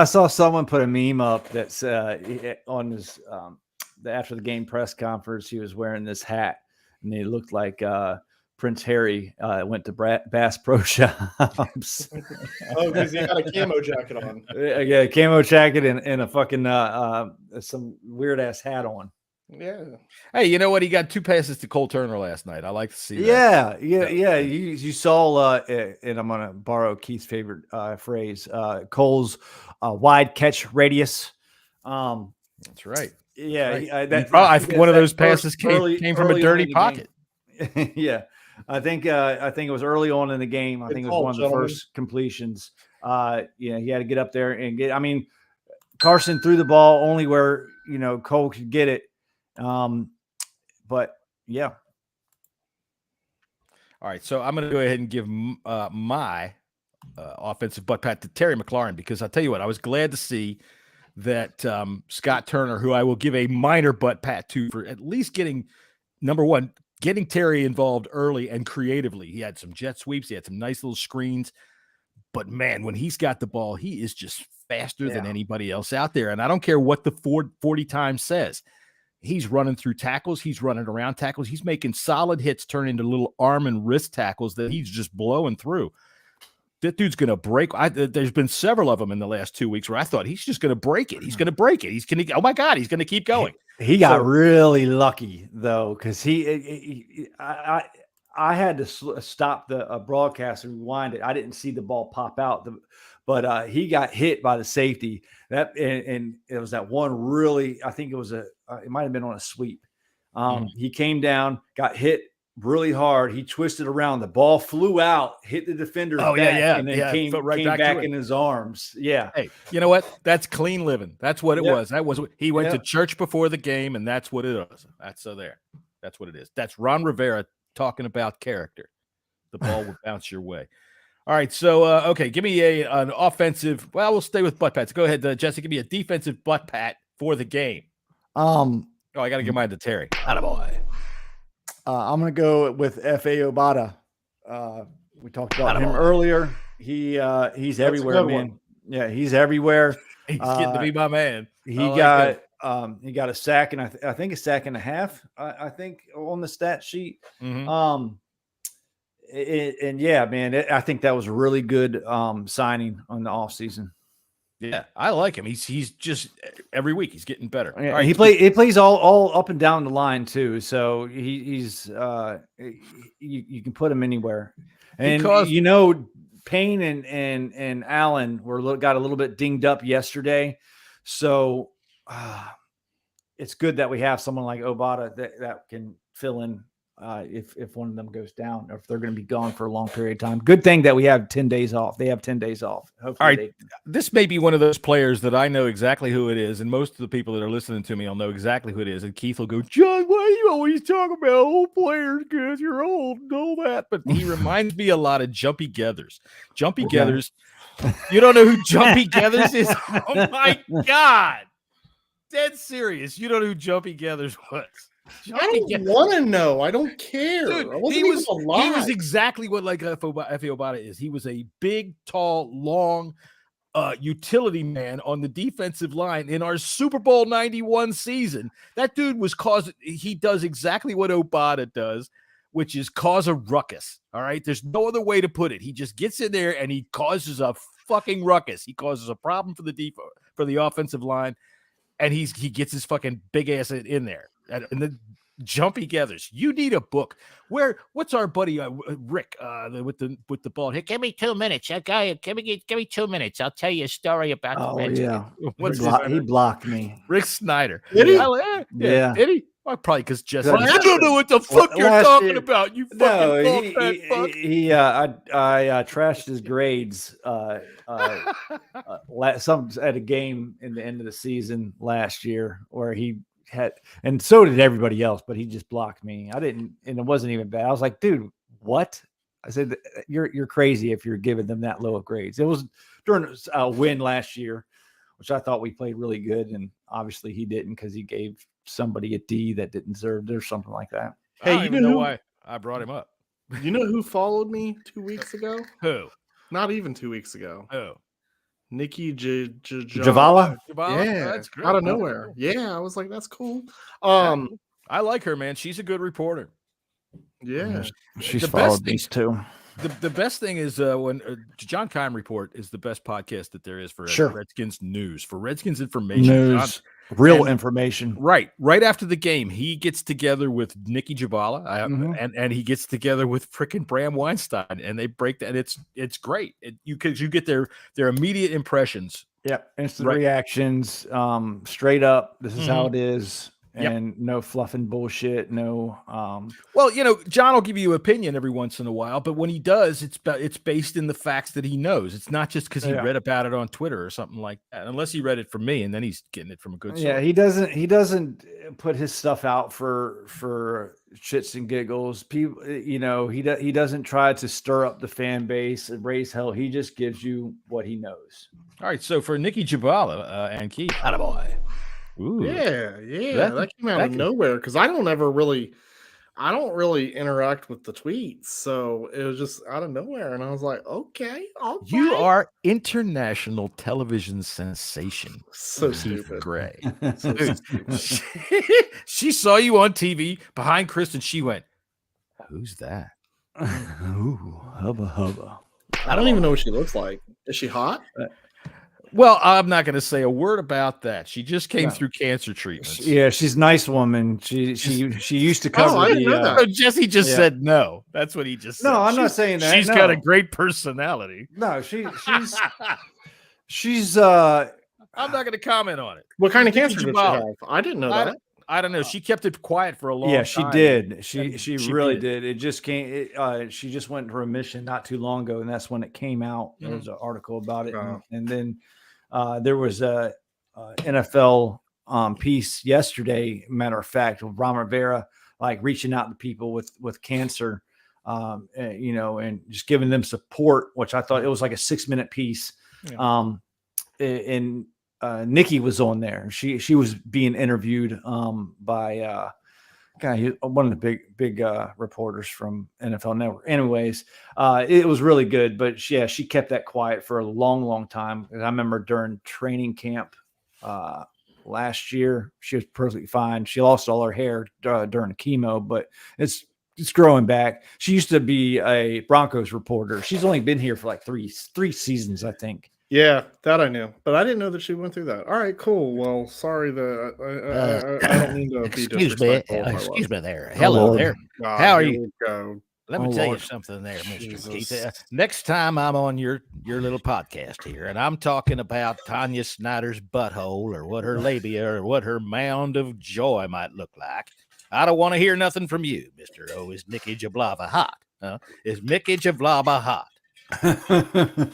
saw someone put a meme up that's on his after the game press conference. He was wearing this hat, and he looked like Prince Harry went to Bass Pro Shops. Because he got a camo jacket on. Yeah, camo jacket and a fucking some weird ass hat on. Yeah. Hey, you know what? He got 2 passes to Cole Turner last night. I like to see that. Yeah. You saw, and I'm gonna borrow Keith's favorite phrase, Cole's wide catch radius. That's right. Yeah, I think one of those passes came from a dirty pocket. Yeah, I think it was early on in the game. I think it was one of the first completions. He had to get up there and get. I mean, Carson threw the ball only where Cole could get it. But yeah. All right. So I'm going to go ahead and give my offensive butt pat to Terry McLaurin, because I'll tell you what, I was glad to see that Scott Turner, who I will give a minor butt pat to for at least getting Terry involved early and creatively. He had some jet sweeps. He had some nice little screens, but man, when he's got the ball, he is just faster than anybody else out there. And I don't care what the 40 times says. He's running through tackles. He's running around tackles. He's making solid hits turn into little arm and wrist tackles that he's just blowing through. That dude's going to break. There's been several of them in the last 2 weeks where I thought he's just going to break it. He's going to break it. He's going to, oh my God, he's going to keep going. He got really lucky though, because I had to stop the broadcast and rewind it. I didn't see the ball pop out, but he got hit by the safety. And it was that one really. I think it was it might have been on a sweep. He came down, got hit really hard. He twisted around. The ball flew out, hit the defender's back, and then came back in his arms. Yeah. Hey, you know what? That's clean living. That's what it was. That was he went to church before the game, and that's what it was. That's what it is. That's Ron Rivera talking about character. The ball will bounce your way. All right, so okay, give me an offensive. Well, we'll stay with butt pats. Go ahead, Jesse. Give me a defensive butt pat for the game. I got to give mine to Terry. Attaboy. I'm going to go with F.A. Obata. We talked about him earlier. He's everywhere, man. One. Yeah, he's everywhere. He's getting to be my man. He got a sack, and I think a sack and a half. I think on the stat sheet. Mm-hmm. And yeah, man, I think that was a really good signing on the offseason. Yeah, I like him. He's just every week he's getting better. Yeah, All right, he plays all up and down the line too. So he's you can put him anywhere. And Payne and Allen got a little bit dinged up yesterday. So it's good that we have someone like Obata that can fill in if one of them goes down, or if they're going to be gone for a long period of time. Good thing that we have 10 days off. They have 10 days off. Hopefully all right. This may be one of those players that I know exactly who it is, and most of the people that are listening to me will know exactly who it is. And Keith will go, John, why are you always talking about old players because you're old and all that? But he reminds me a lot of Jumpy Gethers. Jumpy Gethers. You don't know who Jumpy Gethers is? Oh, my God. Dead serious. You don't know who Jumpy Gethers was. I don't want to know. I don't care. Dude, he was exactly what like Efe Obata is. He was a big, tall, long utility man on the defensive line in our Super Bowl 91 season. That dude he does exactly what Obata does, which is cause a ruckus. All right. There's no other way to put it. He just gets in there and he causes a fucking ruckus. He causes a problem for the offensive line, and he gets his fucking big ass in there. And the Jumpy Gethers. You need a book. What's our buddy Rick with the ball? Hey, give me 2 minutes. That guy, give me 2 minutes. I'll tell you a story about the Reds. Yeah, he blocked me. Rick Snyder. Did he? Yeah. Did he? Well, probably because Jessy. I don't know what the fuck you're talking about. You fucking fuck. I trashed his grades. Some at a game in the end of the season last year where he had, and so did everybody else, but he just blocked me. I didn't, and it wasn't even bad. I was like, dude, what? I said, you're crazy if you're giving them that low of grades. It was during a win last year, which I thought we played really good, and obviously he didn't because he gave somebody a D that didn't deserve it or something like that. Hey, I don't even know why I brought him up. You know who followed me 2 weeks ago? Who? Not even 2 weeks ago. Who? Nikki Javala? Yeah, that's great. out of nowhere. Yeah, I was like, that's cool. I like her, man. She's a good reporter. Yeah, she's followed these two. The best thing is when John Keim Report is the best podcast that there is for Redskins news, for Redskins information. Real information. Right after the game, he gets together with Nikki Javala and he gets together with frickin' Bram Weinstein, and they break that. It's great. You get their immediate impressions. Yeah, instant reactions. Straight up. This is how it is. And no fluffing bullshit. No. Well, John will give you opinion every once in a while, but when he does, it's based in the facts that he knows. It's not just because he read about it on Twitter or something like that. Unless he read it from me, and then he's getting it from a good source. Yeah, he doesn't put his stuff out for shits and giggles. People, he doesn't try to stir up the fan base and raise hell. He just gives you what he knows. All right, so for Nikki Javala and Keith, attaboy. Ooh. Yeah, that came out of nowhere because I don't really interact with the tweets, so it was just out of nowhere, and I was like, okay. You are international television sensation. So stupid, Gray. She saw you on TV behind Chris, and she went, "Who's that?" Ooh, hubba. I don't even know what she looks like. Is she hot? Well, I'm not going to say a word about that. She just came through cancer treatments. Yeah, she's a nice woman. She used to cover I didn't know that. Jesse just said no. That's what he just said. No, I'm not saying that. She's got a great personality. No, she's I'm not going to comment on it. What kind of cancer did she have? I didn't know that. I don't know. She kept it quiet for a long time. Yeah, she did. She really did. It just came. She just went into remission not too long ago, and that's when it came out. There was an article about it, and then there was a NFL piece yesterday. Matter of fact, with Ron Rivera reaching out to people with cancer, and just giving them support. Which I thought it was like a 6-minute piece. Yeah. And Nikki was on there. She was being interviewed by one of the big reporters from NFL Network. Anyways, it was really good, but she kept that quiet for a long time. I remember during training camp last year, she was perfectly fine. She lost all her hair during chemo, but it's growing back. She used to be a Broncos reporter. She's only been here for like three seasons, I think. Yeah, that I knew, but I didn't know that she went through that. All right, cool. Well, sorry that I don't mean to be disrespectful. Excuse me there. Oh, Hello Lord. there. God, How are here you? we go. Let me Oh, tell Lord. you something there, Mr. Jesus. Keith. Next time I'm on your little podcast here, and I'm talking about Tanya Snyder's butthole or what her labia or what her mound of joy might look like, I don't want to hear nothing from you, Mr. O. Is Mickey Jablava hot? Is Mickey Jablava hot?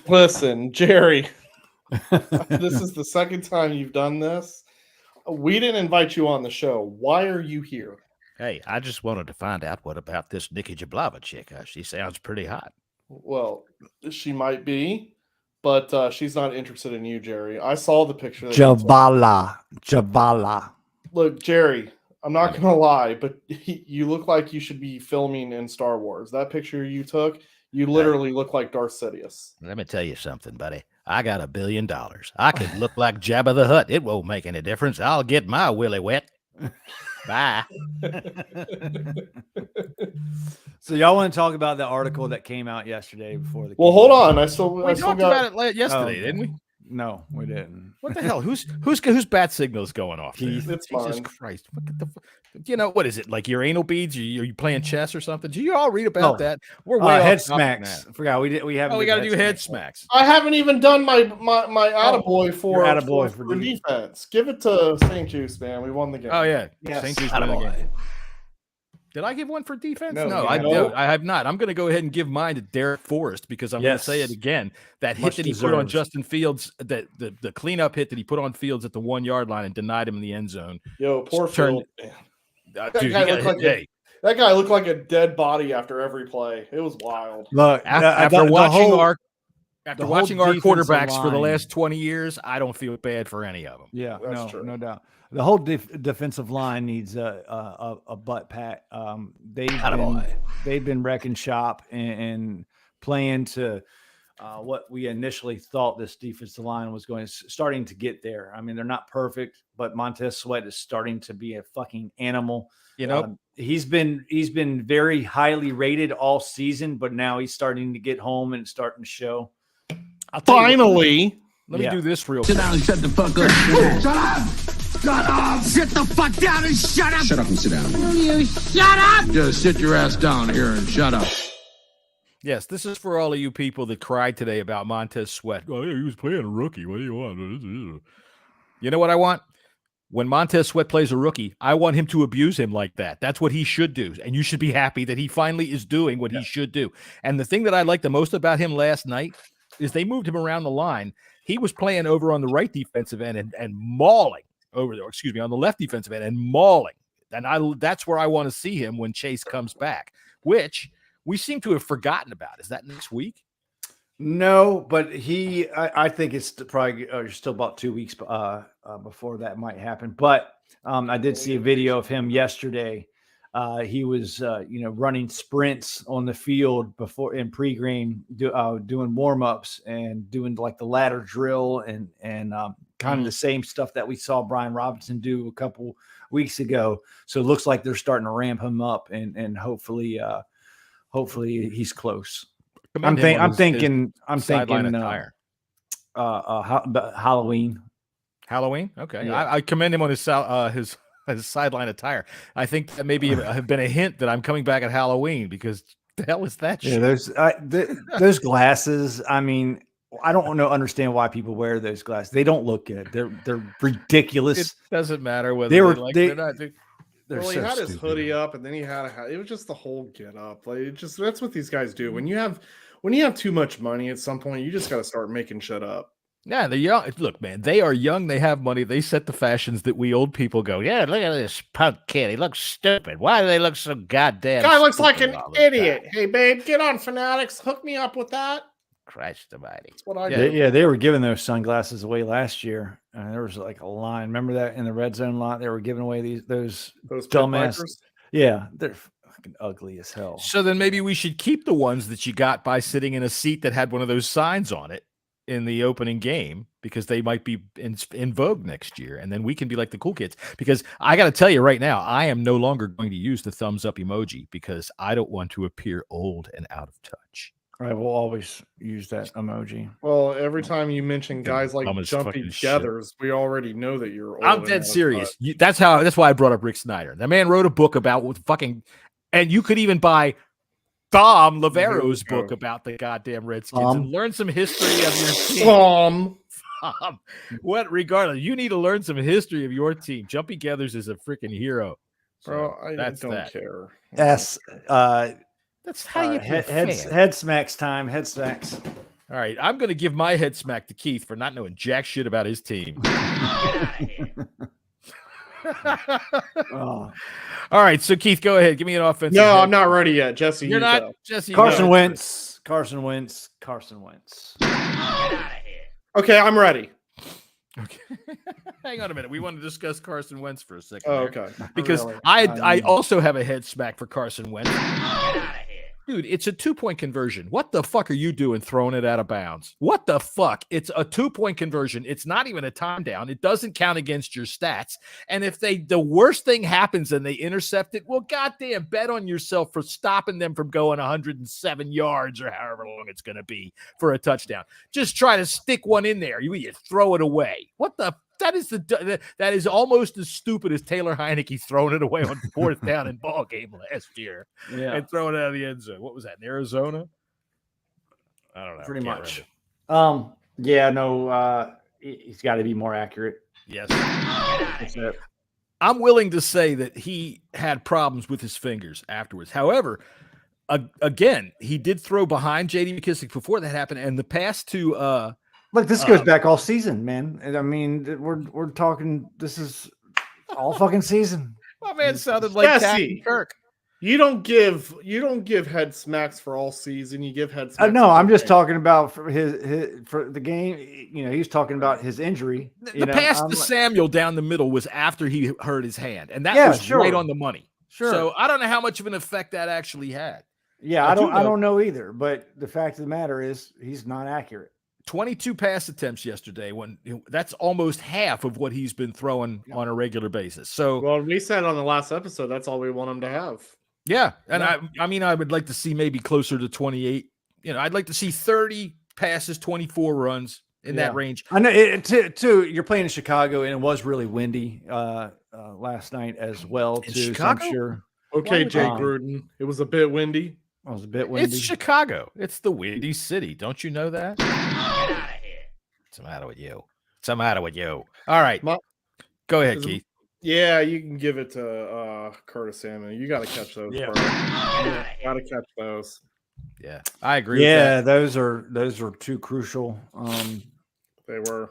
Listen, Jerry, this is the second time you've done this. We didn't invite you on the show. Why are you here? Hey, I just wanted to find out what about this Nikki Jablava chick. She sounds pretty hot. Well, she might be, but she's not interested in you, Jerry. I saw the picture. That you took. Jabala. Look, Jerry, I'm not going to lie, but you look like you should be filming in Star Wars. That picture you took, you literally look like Darth Sidious. Let me tell you something, buddy. I got $1 billion. I could look like Jabba the Hutt. It won't make any difference. I'll get my willy wet. Bye. So y'all want to talk about the article that came out yesterday before the Well, hold on. I still We talked got about it yesterday, didn't we? No, we didn't. What the hell? Whose bat signal's going off? There? Keith. It's Jesus mine. Christ! What the? You know what is it? Like your anal beads? Are you playing chess or something? Do you all read about that? We're way Head off topic smacks. now. I forgot we haven't. Oh, we got to do head smacks. I haven't even done my attaboy for your attaboy for defense. Give it to St. Juice, man. We won the game. Oh yeah, Yes. St. Jude's winning the game. Did I give one for defense? No, I have not. I'm going to go ahead and give mine to Derek Forrest because I'm going to say it again. That hit that he put on Justin Fields, the cleanup hit that he put on Fields at the 1 yard line and denied him in the end zone. Yo, poor Field. Dude, that guy looked like a dead body after every play. It was wild. Look, after watching our quarterbacks line for the last 20 years, I don't feel bad for any of them. Yeah, That's true. No doubt. The whole defensive line needs a butt pat. They've been wrecking shop and playing to what we initially thought this defensive line was starting to get there. I mean, they're not perfect, but Montez Sweat is starting to be a fucking animal. You know, he's been very highly rated all season, but now he's starting to get home and starting to show. Finally, let me do this real quick. Sit down and shut the fuck up. Shut up! Shut up! Sit the fuck down and shut up! Shut up and sit down. You shut up! Just sit your ass down here and shut up. Yes, this is for all of you people that cried today about Montez Sweat. Oh, yeah, he was playing a rookie. What do you want? You know what I want? When Montez Sweat plays a rookie, I want him to abuse him like that. That's what he should do. And you should be happy that he finally is doing what he should do. And the thing that I liked the most about him last night is they moved him around the line. He was playing over on the right defensive end and mauling over there, on the left defensive end and mauling. And that's where I want to see him when Chase comes back, which we seem to have forgotten about. Is that next week? No, but I think it's probably still about 2 weeks before that might happen. But I did see a video of him yesterday. He was, running sprints on the field before in pregame, doing warm-ups and doing like the ladder drill and kind of the same stuff that we saw Brian Robinson do a couple weeks ago. So it looks like they're starting to ramp him up and hopefully he's close. I'm thinking attire. Halloween. Halloween. Okay. Yeah. I commend him on his sideline attire. I think that maybe have been a hint that I'm coming back at Halloween because the hell is that shit? Those glasses. I mean, I don't understand why people wear those glasses. They don't look good. They're ridiculous. It doesn't matter whether they like it or not. Well, he had his hoodie up, and then he had it was just the whole get up. Like that's what these guys do. When you have too much money, at some point, you just got to start making shit up. Yeah, they're young. Look, man, they are young. They have money. They set the fashions that we old people go, yeah, look at this punk kid. He looks stupid. Why do they look so goddamn Guy looks like stupid an all the idiot. time? Hey, babe, get on Fanatics. Hook me up with that. Christ almighty. That's what I do. They were giving those sunglasses away last year. There was like a line. Remember that in the red zone lot? They were giving away those dumbass. Yeah, they're fucking ugly as hell. So then maybe we should keep the ones that you got by sitting in a seat that had one of those signs on it in the opening game because they might be in vogue next year. And then we can be like the cool kids. Because I got to tell you right now, I am no longer going to use the thumbs up emoji because I don't want to appear old and out of touch. I will always use that emoji. Well, every time you mention guys like dumb as Jumpy fucking shit. Togethers, we already know that you're old. I'm and dead out of serious. touch. That's why I brought up Rick Snyder. The man wrote a book about what fucking, and you could even buy Dom Lavero's book about the goddamn Redskins and learn some history of your team. What, regardless, you need to learn some history of your team. Jumpy Gathers is a freaking hero. So Bro, I that's don't that. care. Yes. That's how you head smacks time. Head smacks. All right, I'm going to give my head smack to Keith for not knowing jack shit about his team. Oh. All right, so Keith, go ahead. Give me an offensive. No, I'm not ready yet, Jesse. You're you not, go. Jesse. Carson Wentz. Carson Wentz. Carson Wentz. Okay, I'm ready. Okay. Hang on a minute. We want to discuss Carson Wentz for a second. Oh, there. okay. Because Really? I also have a head smack for Carson Wentz. Dude, it's a 2-point conversion. What the fuck are you doing throwing it out of bounds? What the fuck? It's a 2-point conversion. It's not even a time down. It doesn't count against your stats. And if the worst thing happens and they intercept it, well, goddamn, bet on yourself for stopping them from going 107 yards or however long it's going to be for a touchdown. Just try to stick one in there. You throw it away. What the? That is almost as stupid as Taylor Heineke throwing it away on 4th down in ball game last year and throwing it out of the end zone. What was that, in Arizona? I don't know. Pretty much. Remember. He's got to be more accurate. Yes. That's it. I'm willing to say that he had problems with his fingers afterwards. However, again, he did throw behind J.D. McKissick before that happened, and the pass to Look, this goes back all season, man. I mean, we're talking. This is all fucking season. My man sounded like Captain Kirk. You don't give head smacks for all season. You give head smacks. No, I'm just talking about for for the game. You know, he's talking about his injury. The pass to Samuel down the middle was after he hurt his hand, and that was right on the money. Sure. So I don't know how much of an effect that actually had. Yeah, I don't know either. But the fact of the matter is, he's not accurate. 22 pass attempts yesterday. That's almost half of what he's been throwing on a regular basis. So, well, we said on the last episode that's all we want him to have. Yeah, and I mean, I would like to see maybe closer to 28. You know, I'd like to see 30 passes, 24 runs in that range. I know. Too, you're playing in Chicago, and it was really windy last night as well. In too. Chicago? So I'm sure. Okay, Jay Gruden. It was a bit windy. It was a bit windy. It's Chicago. It's the windy city. Don't you know that? What's the matter with you? What's the matter with you? All right. Go ahead, Keith. Yeah, you can give it to Curtis Samuel. You got to catch those. Yeah. Got to catch those. Yeah, I agree. Yeah, with that. those are two crucial. They were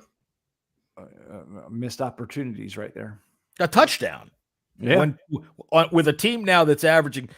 missed opportunities right there. A touchdown. Yeah. With a team now that's averaging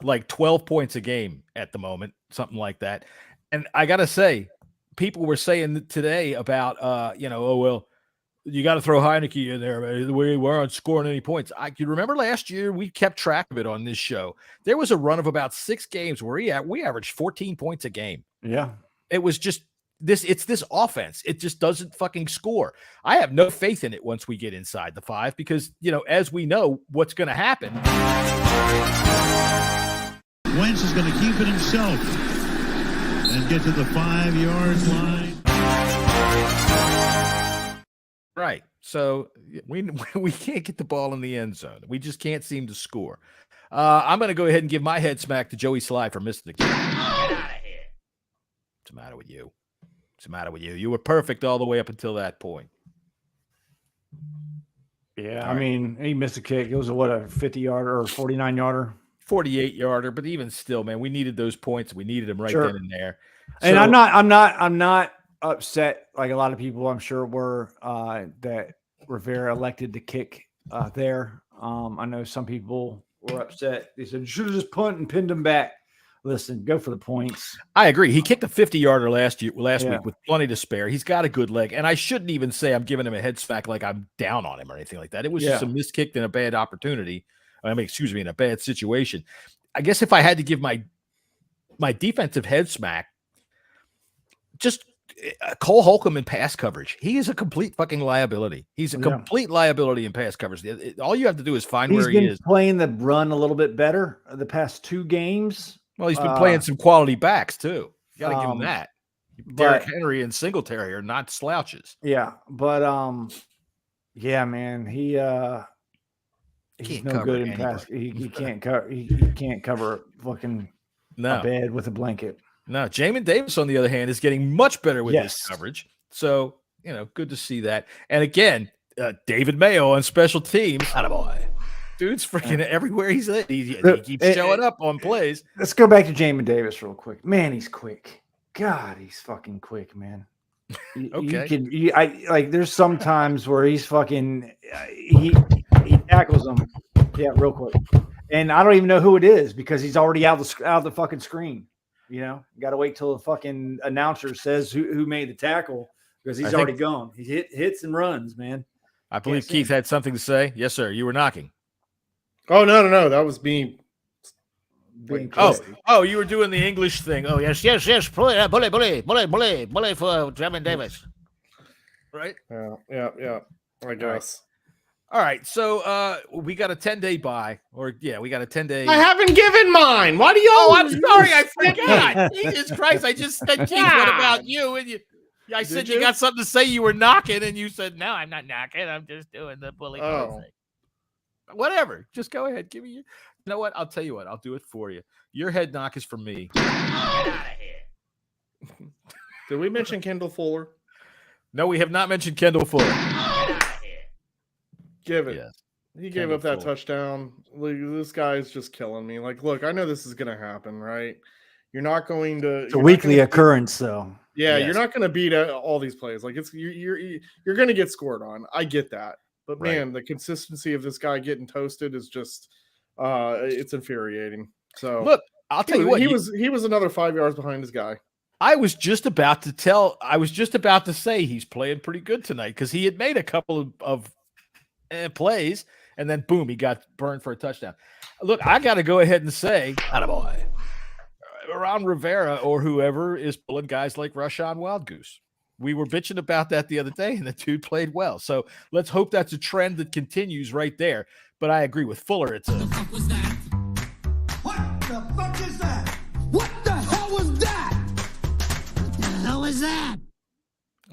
like 12 points a game at the moment, something like that. And I got to say, people were saying today about, you got to throw Heineke in there. We weren't scoring any points. You remember last year, we kept track of it on this show. There was a run of about 6 games where we averaged 14 points a game. Yeah. It was just it's this offense. It just doesn't fucking score. I have no faith in it once we get inside the 5 because, as we know what's going to happen. Wentz is going to keep it himself and get to the 5-yard line. Right. So we can't get the ball in the end zone. We just can't seem to score. I'm going to go ahead and give my head smack to Joey Sly for missing the game. What's the matter with you? What's the matter with you? You were perfect all the way up until that point. Yeah, I mean, he missed a kick. It was a 50-yarder or 49-yarder? 48-yarder, but even still, man, we needed those points. We needed them right then and there. And so, I'm not upset like a lot of people I'm sure were that Rivera elected to kick there. I know some people were upset. They said you should have just punted and pinned him back. Listen, go for the points. I agree. He kicked a 50-yarder last week with plenty to spare. He's got a good leg, and I shouldn't even say I'm giving him a head smack like I'm down on him or anything like that. It was just a missed kick and a bad opportunity. In a bad situation. I guess if I had to give my defensive head smack, just Cole Holcomb in pass coverage. He is a complete fucking liability. He's a complete liability in pass coverage. All you have to do is find where he is. He's been playing the run a little bit better the past 2 games. Well, he's been playing some quality backs too. Got to give him that. but- Derrick Henry and Singletary are not slouches. Yeah, but yeah, man, he's Can't no cover good in anybody. pass. He can't cover. He can't cover fucking No. a bed with a blanket. No, Jamin Davis, on the other hand, is getting much better with his Yes. coverage. So, good to see that. And again, David Mayo on special teams. Attaboy. Dude's freaking everywhere he's at. He keeps showing up on plays. Let's go back to Jamin Davis real quick. Man, he's quick. God, he's fucking quick, man. Okay. There's some times where he's fucking he tackles them, yeah, real quick, and I don't even know who it is because he's already out of the fucking screen. Got to wait till the fucking announcer says who made the tackle because he's already gone. He hits and runs, man. I believe Keith had something to say. Yes, sir. You were knocking. Oh no, that was me. Oh, you were doing the English thing. Oh, yes. Bully for Jamin Davis. Right? Yeah. I guess. All right. So we got a 10-day bye. We got a 10-day. I haven't given mine. Why do you? Oh, I'm sorry. I forgot. Jesus Christ. I just said, Keith, what about you? And I said you got something to say. You were knocking, and you said, no, I'm not knocking. I'm just doing the bully thing. Whatever. Just go ahead. Give me your. You know what? I'll tell you what. I'll do it for you. Your head knock is for me. Get out of here. Did we mention Kendall Fuller? No, we have not mentioned Kendall Fuller. Get out of here. Give it. Yes. He gave up that touchdown. This guy's just killing me. Like, look, I know this is going to happen, right? You're not going to. It's a weekly occurrence, though. Yeah, you're not going to beat all these plays. Like, you're going to get scored on. I get that. But man, the consistency of this guy getting toasted is just it's infuriating. So look, I'll tell you what, he was another 5 yards behind his guy. I was just about to say he's playing pretty good tonight because he had made a couple of plays and then boom, he got burned for a touchdown. Look, I got to go ahead and say, attaboy. Ron Rivera or whoever is pulling guys like Rashawn Wildgoose. We were bitching about that the other day, and the dude played well. So let's hope that's a trend that continues right there. But I agree with Fuller. What the fuck was that? What the fuck is that? What the hell was that? What the hell is that?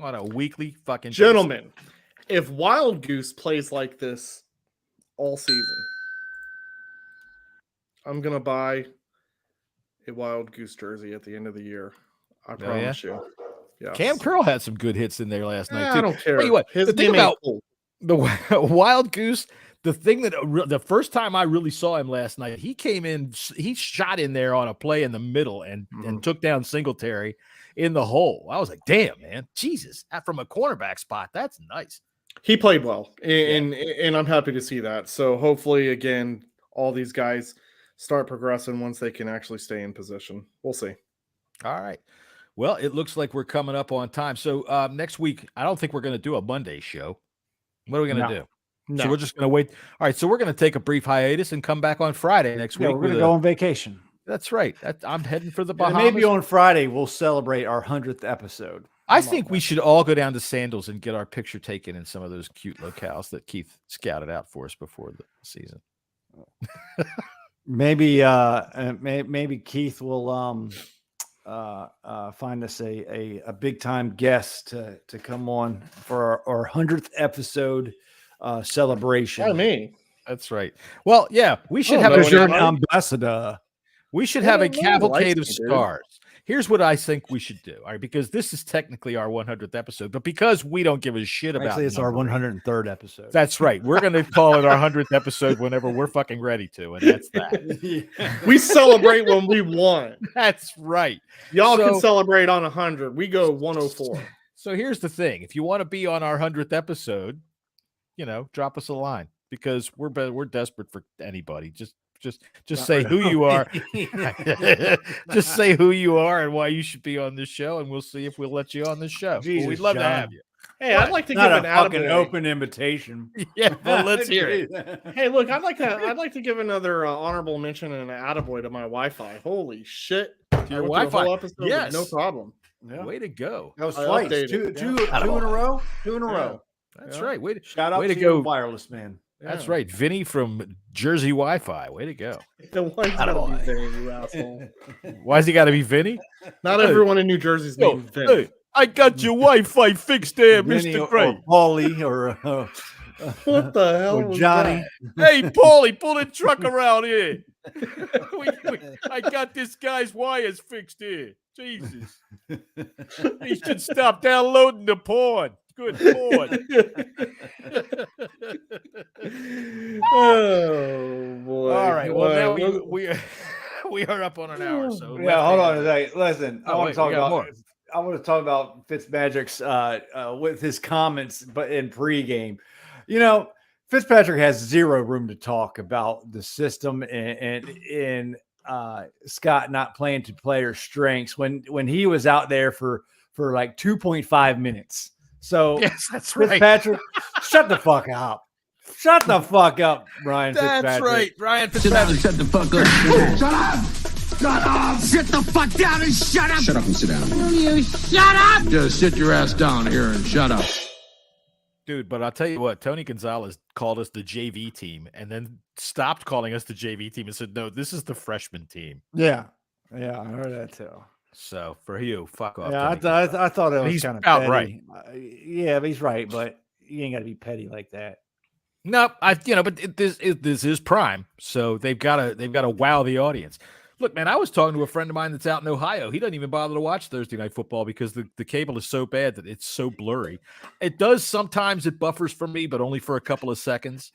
On a weekly fucking gentlemen, if Wild Goose plays like this all season, I'm gonna buy a Wild Goose jersey at the end of the year. I promise you. Yes. Cam Curl had some good hits in there last night too. I don't care. Tell you what, the thing about the Wild Goose, the thing that the first time I really saw him last night, he came in, he shot in there on a play in the middle and took down Singletary in the hole. I was like, damn, man, Jesus, from a cornerback spot, that's nice. He played well, and I'm happy to see that. So hopefully, again, all these guys start progressing once they can actually stay in position. We'll see. All right. Well, it looks like we're coming up on time. So next week, I don't think we're going to do a Monday show. What are we going to do? No. So we're just going to wait. All right. So we're going to take a brief hiatus and come back on Friday next week. We're going to go on vacation. That's right. I'm heading for the Bahamas. Maybe on Friday we'll celebrate our 100th episode. I think we should all go down to Sandals and get our picture taken in some of those cute locales that Keith scouted out for us before the season. Maybe Keith will find us a big time guest to come on for our 100th episode celebration. By me. That's right. Well, yeah, we should have an ambassador. We should have a cavalcade of stars. Here's what I think we should do. All right, because this is technically our 100th episode, but because we don't give a shit about it's our 103rd episode. That's right. We're going to call it our 100th episode whenever we're fucking ready to, and that's that. We celebrate when we want. That's right. Y'all can celebrate on 100. We go 104. So here's the thing. If you want to be on our 100th episode, drop us a line because we're desperate for anybody. Just say who you are. Just say who you are and why you should be on this show, and we'll see if we'll let you on this show. Jesus, we'd love John. to have you. Hey, I'd like to give an fucking open invitation. Yeah, well, let's hear it. Hey, look, I'd like to give another honorable mention and an attaboy to my Wi-Fi. Holy shit! Your Wi-Fi, yes, no problem. Yeah. Way to go! That was twice. Two in a row. 2 in a row. That's right. Shout out to go, wireless man. That's right. Vinny from Jersey Wi-Fi. Way to go. The one's gotta be Vinny, you asshole. Why's he got to be Vinny? Not everyone in New Jersey's named Vinny. Hey, I got your Wi-Fi fixed there, Vinny Mr. Gray. or Paulie or What the hell? or was Johnny. that? Hey, Paulie, pull the truck around here. I got this guy's wires fixed here. Jesus. He should stop downloading the porn. Good Lord. Oh boy! All right. Well, now we are up on an hour. So Yeah, hold on a second. Listen, I want to talk about more. I want to talk about Fitzpatrick's with his comments, but in pregame. You know, Fitzpatrick has zero room to talk about the system and Scott not playing to players' strengths when he was out there for like 2.5 minutes. So yes, that's right. Fitzpatrick, shut the fuck up. Shut the fuck up, Ryan Fitzpatrick. That's right, Ryan Fitzpatrick. Shut the fuck up. Shut up. Shut up. Sit the fuck down and shut up. Shut up and sit down. Will you shut up? Just sit your ass down here and shut up. Dude, but I'll tell you what, Tony Gonzalez called us the JV team and then stopped calling us the JV team and said, no, this is the freshman team. Yeah, I heard that too. So for you, fuck off. Yeah, I thought it was kind of about petty. Yeah, but he's right, but you ain't got to be petty like that. No, but this is prime, so they've got to wow the audience. Look, man, I was talking to a friend of mine that's out in Ohio. He doesn't even bother to watch Thursday Night Football because the cable is so bad that it's so blurry. It does sometimes, it buffers for me, but only for a couple of seconds.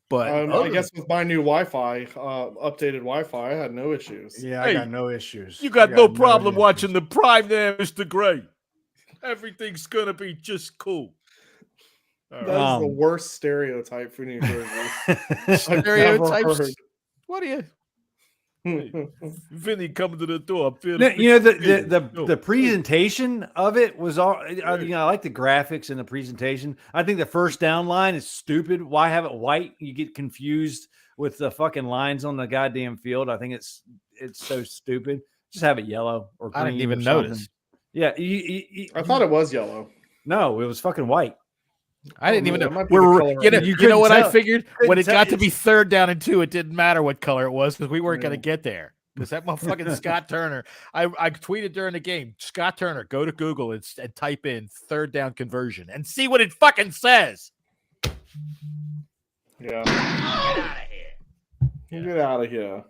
But I guess with my new Wi-Fi, updated Wi-Fi, I had no issues. Yeah, I got no issues. You got no problem watching the prime there, Mr. Gray. Everything's gonna be just cool. That is the worst stereotype for New Jersey. Stereotypes? What are you? Vinny coming to the door. The presentation of it was all. I like the graphics and the presentation. I think the first down line is stupid. Why have it white? You get confused with the fucking lines on the goddamn field. I think it's so stupid. Just have it yellow or green. I didn't even notice. Yeah, I thought it was yellow. No, it was fucking white. I didn't even know. You know what I figured? When it got to be 3rd down and 2, it didn't matter what color it was because we weren't going to get there. Because that motherfucking Scott Turner, I tweeted during the game, Scott Turner, go to Google and type in 3rd down conversion and see what it fucking says. Yeah. Get out of here. Get out of here.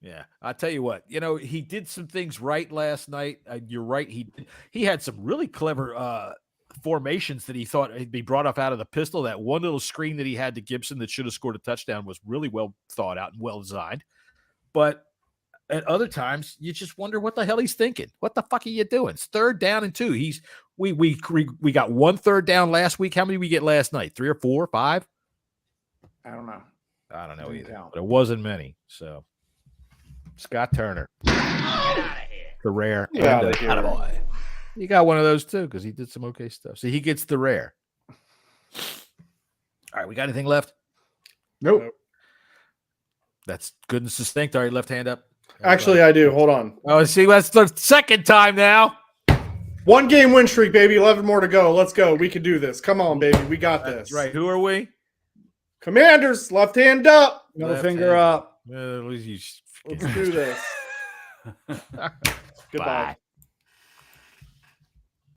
Yeah, I'll tell you what. He did some things right last night. You're right. He had some really clever formations that he thought he'd be brought up out of the pistol. That one little screen that he had to Gibson that should have scored a touchdown was really well thought out and well designed. But at other times, you just wonder what the hell he's thinking. What the fuck are you doing? It's 3rd down and 2. We got 1 3rd down last week. How many did we get last night? 3 or 4, 5? I don't know. I don't know either. But it wasn't many. So Scott Turner, get out of here. The rare. Attaboy. You got one of those too because he did some okay stuff. So he gets the rare. All right, we got anything left? Nope. That's good and succinct. All right, left hand up. Actually, I do. Hold on. Oh, see, that's the second time now. 1 game win streak, baby. 11 more to go. Let's go. We can do this. Come on, baby. We got this. That's right. Who are we? Commanders. Left hand up. Middle finger up. Let's do this. Goodbye. Bye.